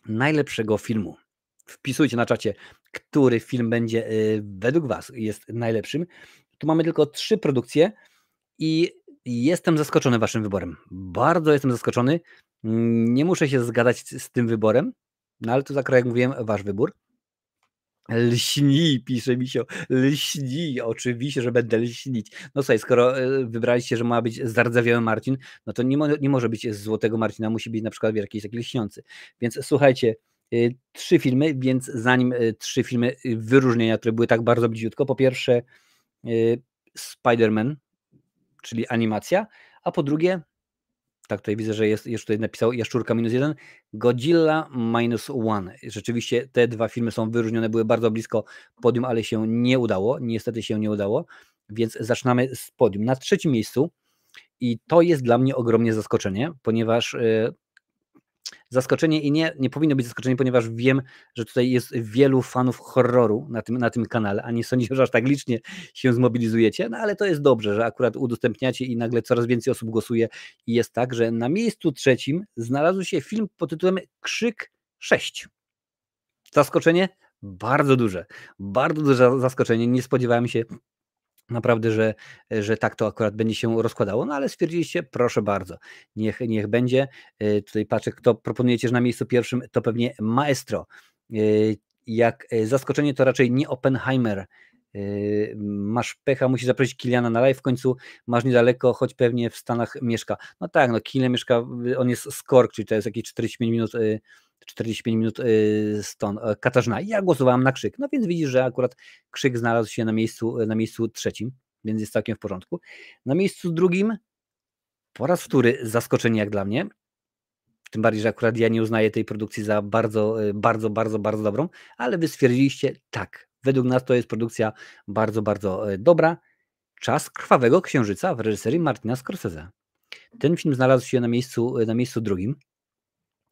najlepszego filmu. Wpisujcie na czacie, który film będzie według was jest najlepszym. Tu mamy tylko 3 produkcje i jestem zaskoczony waszym wyborem. Bardzo jestem zaskoczony. Nie muszę się zgadzać z tym wyborem, no ale to za jak mówiłem, wasz wybór. Lśni, pisze Misio, lśni, oczywiście, że będę lśnić. No słuchaj, skoro wybraliście, że ma być zardzewiały Marcin, no to nie może być z złotego Marcina, musi być na przykład jakiś taki lśniący. Więc słuchajcie, 3 filmy, więc zanim 3 filmy wyróżnienia, które były tak bardzo bliziutko, po pierwsze Spider-Man, czyli animacja, a po drugie, tak tutaj widzę, że jest tutaj napisał Jaszczurka -1, Godzilla -1. Rzeczywiście te 2 filmy są wyróżnione, były bardzo blisko podium, ale się nie udało, niestety się nie udało, więc zaczynamy z podium. Na 3 miejscu i to jest dla mnie ogromnie zaskoczenie, ponieważ zaskoczenie i nie powinno być zaskoczenie, ponieważ wiem, że tutaj jest wielu fanów horroru na tym kanale, a nie sądzę, że aż tak licznie się zmobilizujecie, no ale to jest dobrze, że akurat udostępniacie i nagle coraz więcej osób głosuje i jest tak, że na miejscu 3 znalazł się film pod tytułem Krzyk 6. Zaskoczenie? Bardzo duże zaskoczenie, nie spodziewałem się naprawdę, że tak to akurat będzie się rozkładało, no ale stwierdziliście, proszę bardzo, niech będzie. Tutaj patrzę, kto proponujecie, że na miejscu pierwszym to pewnie Maestro. Jak zaskoczenie to raczej nie Oppenheimer. Masz pecha, musisz zaprosić Kiliana na live, w końcu masz niedaleko, choć pewnie w Stanach mieszka. No tak, no Kilian mieszka, on jest z Cork, czyli to jest jakieś 45 minut stąd. Katarzyna, ja głosowałam na Krzyk, no więc widzisz, że akurat Krzyk znalazł się na miejscu 3, więc jest całkiem w porządku. Na miejscu 2 po raz wtóry zaskoczenie jak dla mnie, tym bardziej, że akurat ja nie uznaję tej produkcji za bardzo, bardzo, bardzo, bardzo dobrą, ale wy stwierdziliście, tak, według nas to jest produkcja bardzo, bardzo dobra. Czas krwawego księżyca w reżyserii Martina Scorsese. Ten film znalazł się na miejscu 2.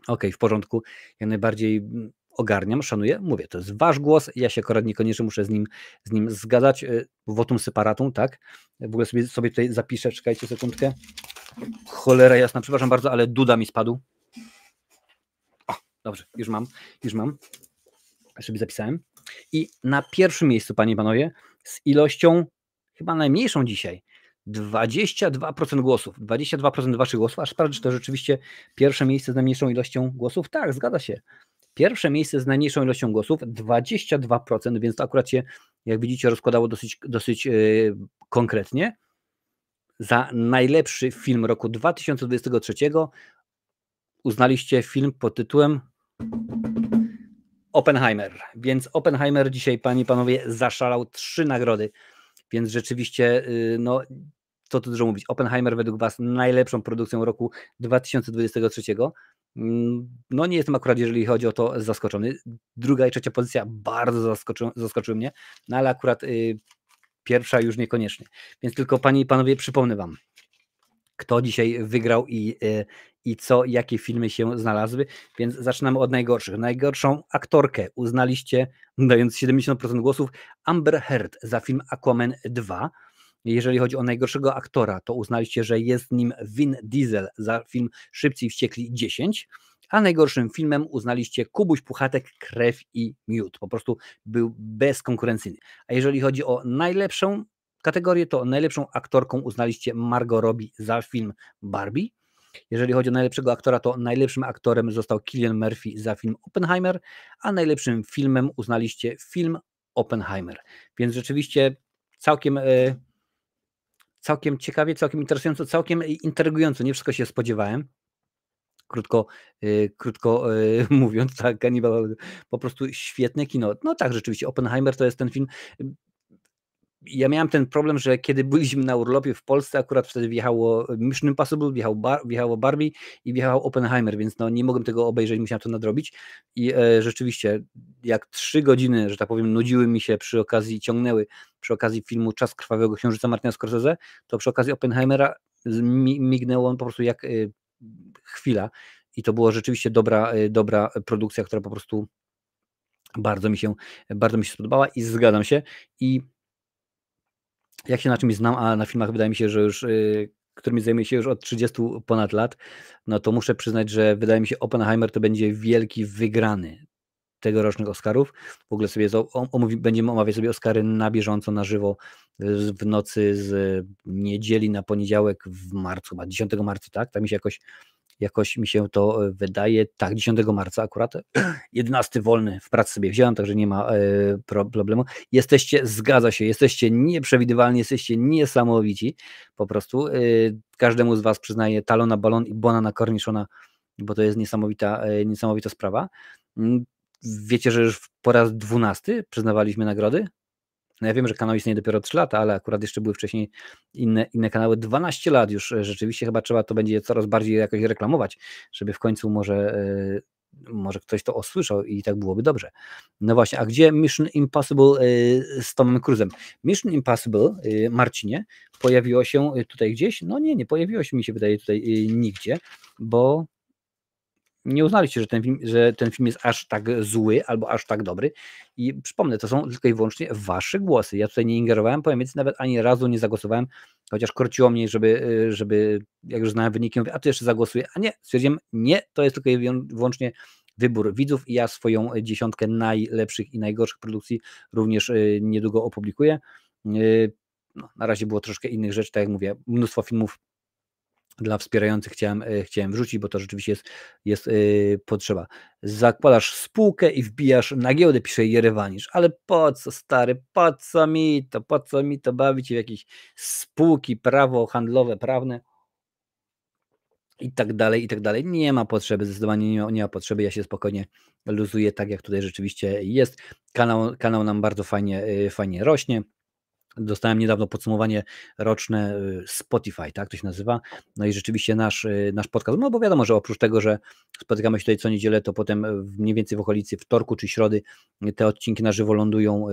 Okej, w porządku, jak najbardziej ogarniam, szanuję, mówię, to jest wasz głos, ja się akurat niekoniecznie muszę z nim zgadzać, votum separatum, tak, w ogóle sobie tutaj zapiszę, czekajcie sekundkę, cholera jasna, przepraszam bardzo, ale Duda mi spadł. O, dobrze, już mam, sobie zapisałem i na pierwszym miejscu, panie i panowie, z ilością chyba najmniejszą dzisiaj, 22% głosów. 22% waszych głosów. Aż sprawdzę, czy to rzeczywiście pierwsze miejsce z najmniejszą ilością głosów? Tak, zgadza się. Pierwsze miejsce z najmniejszą ilością głosów, 22%, więc to akurat się, jak widzicie, rozkładało dosyć konkretnie. Za najlepszy film roku 2023 uznaliście film pod tytułem Oppenheimer. Więc Oppenheimer dzisiaj, panie i panowie, zaszalał 3 nagrody. Więc rzeczywiście, no, co tu dużo mówić, Oppenheimer według was najlepszą produkcją roku 2023. No nie jestem akurat, jeżeli chodzi o to, zaskoczony. Druga i trzecia pozycja bardzo zaskoczyły mnie, no ale akurat pierwsza już niekoniecznie. Więc tylko, panie i panowie, przypomnę wam, kto dzisiaj wygrał i co, jakie filmy się znalazły, więc zaczynamy od najgorszych. Najgorszą aktorkę uznaliście, dając 70% głosów, Amber Heard za film Aquaman 2. Jeżeli chodzi o najgorszego aktora, to uznaliście, że jest nim Vin Diesel za film Szybcy i Wściekli 10, a najgorszym filmem uznaliście Kubuś Puchatek, Krew i Miód. Po prostu był bezkonkurencyjny. A jeżeli chodzi o najlepszą kategorię, to najlepszą aktorką uznaliście Margot Robbie za film Barbie. Jeżeli chodzi o najlepszego aktora, to najlepszym aktorem został Cillian Murphy za film Oppenheimer, a najlepszym filmem uznaliście film Oppenheimer. Więc rzeczywiście całkiem ciekawie, całkiem interesująco, całkiem intrygująco. Nie wszystko się spodziewałem. Krótko mówiąc, tak, Cannibal, po prostu świetne kino. No tak, rzeczywiście, Oppenheimer to jest ten film. Ja miałem ten problem, że kiedy byliśmy na urlopie w Polsce, akurat wtedy wjechało Mission Impossible, wjechało Barbie i wjechał Oppenheimer, więc no nie mogłem tego obejrzeć, musiałem to nadrobić i rzeczywiście jak 3 godziny, że tak powiem, nudziły mi się ciągnęły przy okazji filmu Czas Krwawego Księżyca Martina Scorsese, to przy okazji Oppenheimera mignęło on po prostu jak chwila i to była rzeczywiście dobra produkcja, która po prostu bardzo mi się spodobała i zgadzam się. I jak się na czymś znam, a na filmach wydaje mi się, że już, którymi zajmuję się już od 30 ponad lat, no to muszę przyznać, że wydaje mi się, Oppenheimer to będzie wielki wygrany tegorocznych Oscarów. W ogóle sobie będziemy omawiać sobie Oscary na bieżąco, na żywo, w nocy z niedzieli na poniedziałek w marcu, chyba 10 marca, tak? Tak mi się jakoś mi się to wydaje. Tak, 10 marca akurat. 11 wolny w pracy sobie wziąłem, także nie ma problemu. Zgadza się, jesteście nieprzewidywalni, jesteście niesamowici. Po prostu każdemu z was przyznaję talon na balon i bona na korniszona, bo to jest niesamowita sprawa. Wiecie, że już po raz 12 przyznawaliśmy nagrody? No ja wiem, że kanał istnieje dopiero 3 lata, ale akurat jeszcze były wcześniej inne kanały. 12 lat już rzeczywiście, chyba trzeba to będzie coraz bardziej jakoś reklamować, żeby w końcu może ktoś to usłyszał i tak byłoby dobrze. No właśnie, a gdzie Mission Impossible z Tomem Cruise'em? Mission Impossible, Marcinie, pojawiło się tutaj gdzieś? No nie pojawiło się, mi się wydaje, tutaj nigdzie, bo nie uznaliście, że ten film jest aż tak zły albo aż tak dobry i przypomnę, to są tylko i wyłącznie wasze głosy. Ja tutaj nie ingerowałem, powiem, więc nawet ani razu nie zagłosowałem, chociaż korciło mnie, żeby jak już znałem wyniki, mówię, a to jeszcze zagłosuję, a nie, stwierdziłem, nie, to jest tylko i wyłącznie wybór widzów i ja swoją 10 najlepszych i najgorszych produkcji również niedługo opublikuję. No, na razie było troszkę innych rzeczy, tak jak mówię, mnóstwo filmów dla wspierających chciałem wrzucić, bo to rzeczywiście jest potrzeba. Zakładasz spółkę i wbijasz na giełdę, pisze Jerewanisz, ale po co, stary, po co mi to bawić w jakieś spółki, prawo handlowe, prawne i tak dalej, nie ma potrzeby, zdecydowanie nie ma potrzeby, ja się spokojnie luzuję, tak jak tutaj rzeczywiście jest, kanał nam bardzo fajnie rośnie. Dostałem niedawno podsumowanie roczne Spotify, tak to się nazywa. No i rzeczywiście nasz podcast, no bo wiadomo, że oprócz tego, że spotykamy się tutaj co niedzielę, to potem mniej więcej w okolicy wtorku czy środy te odcinki na żywo lądują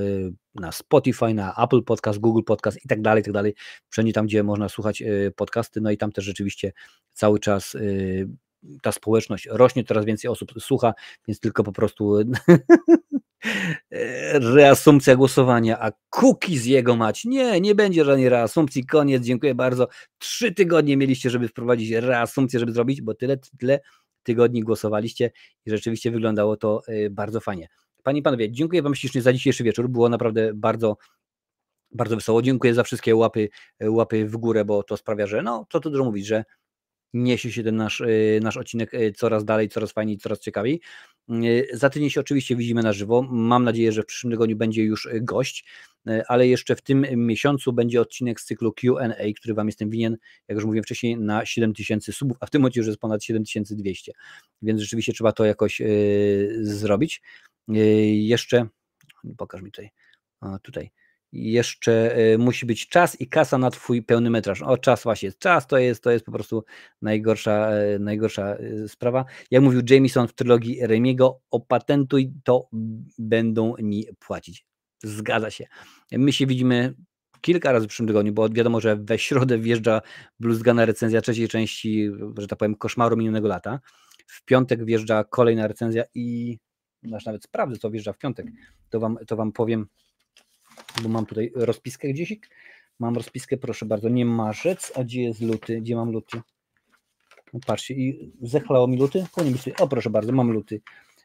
na Spotify, na Apple Podcast, Google Podcast i tak dalej, wszędzie tam, gdzie można słuchać podcasty, no i tam też rzeczywiście cały czas ta społeczność rośnie, coraz więcej osób słucha, więc tylko po prostu reasumpcja głosowania, a cookies jego mać. Nie będzie żadnej reasumpcji, koniec, dziękuję bardzo. 3 tygodnie mieliście, żeby wprowadzić reasumpcję, żeby zrobić, bo tyle tygodni głosowaliście i rzeczywiście wyglądało to bardzo fajnie. Panie i panowie, dziękuję wam ślicznie za dzisiejszy wieczór, było naprawdę bardzo Bardzo wesoło. Dziękuję za wszystkie łapy w górę, bo to sprawia, że no, co tu dużo mówić, że niesie się ten nasz odcinek coraz dalej, coraz fajniej, coraz ciekawiej. Za tydzień się oczywiście widzimy na żywo. Mam nadzieję, że w przyszłym tygodniu będzie już gość, ale jeszcze w tym miesiącu będzie odcinek z cyklu Q&A, który Wam jestem winien, jak już mówiłem wcześniej, na 7000 subów, a w tym momencie już jest ponad 7200, więc rzeczywiście trzeba to jakoś zrobić. Jeszcze, pokaż mi tutaj. Jeszcze musi być czas i kasa na Twój pełny metraż. O, czas właśnie. Czas to jest po prostu najgorsza sprawa. Jak mówił Jameson w trylogii Raimiego, opatentuj, to będą mi płacić. Zgadza się. My się widzimy kilka razy w przyszłym tygodniu, bo wiadomo, że we środę wjeżdża bluzgana recenzja trzeciej części, że tak powiem, Koszmaru minionego lata. W piątek wjeżdża kolejna recenzja i nawet sprawdzę, co wjeżdża w piątek. To wam powiem, bo mam tutaj rozpiskę gdzieś. Mam rozpiskę, proszę bardzo, nie marzec, a gdzie jest luty? Gdzie mam luty? No patrzcie, i zechlało mi luty? Powinien być tutaj. O, proszę bardzo, mam luty.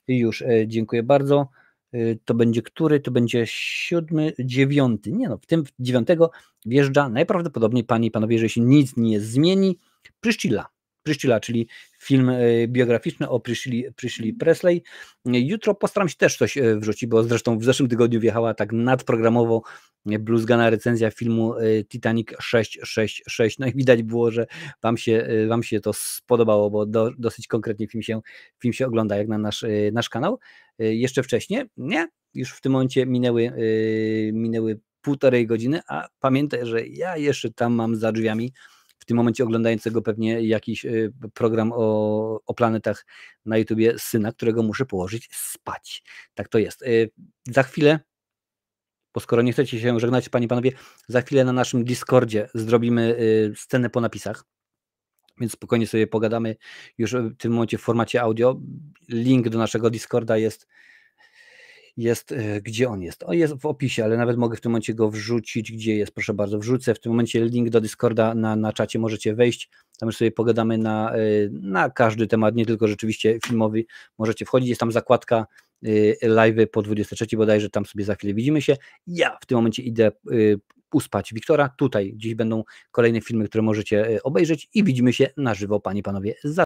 Już, dziękuję bardzo. To będzie który? To będzie 7, 9. Nie no, w tym 9 wjeżdża najprawdopodobniej, panie i panowie, że się nic nie zmieni, Priscilla, czyli film biograficzny o Priscilli Presley. Jutro postaram się też coś wrzucić, bo zresztą w zeszłym tygodniu wjechała tak nadprogramowo bluzgana recenzja filmu Titanic 666. No i widać było, że wam się to spodobało, bo dosyć konkretnie film się ogląda jak na nasz kanał. Jeszcze wcześniej, nie? Już w tym momencie minęły 1,5 godziny, a pamiętaj, że ja jeszcze tam mam za drzwiami w tym momencie oglądającego pewnie jakiś program o planetach na YouTubie syna, którego muszę położyć spać. Tak to jest. Za chwilę, bo skoro nie chcecie się żegnać, panie i panowie, za chwilę na naszym Discordzie zrobimy scenę po napisach, więc spokojnie sobie pogadamy już w tym momencie w formacie audio. Link do naszego Discorda jest, gdzie on jest? O, jest w opisie, ale nawet mogę w tym momencie go wrzucić. Gdzie jest? Proszę bardzo, wrzucę w tym momencie link do Discorda na czacie, możecie wejść, tam już sobie pogadamy na każdy temat, nie tylko rzeczywiście filmowy, możecie wchodzić, jest tam zakładka live po 23 bodajże, tam sobie za chwilę widzimy się. Ja w tym momencie idę uspać Wiktora, tutaj dziś będą kolejne filmy, które możecie obejrzeć i widzimy się na żywo, panie i panowie, za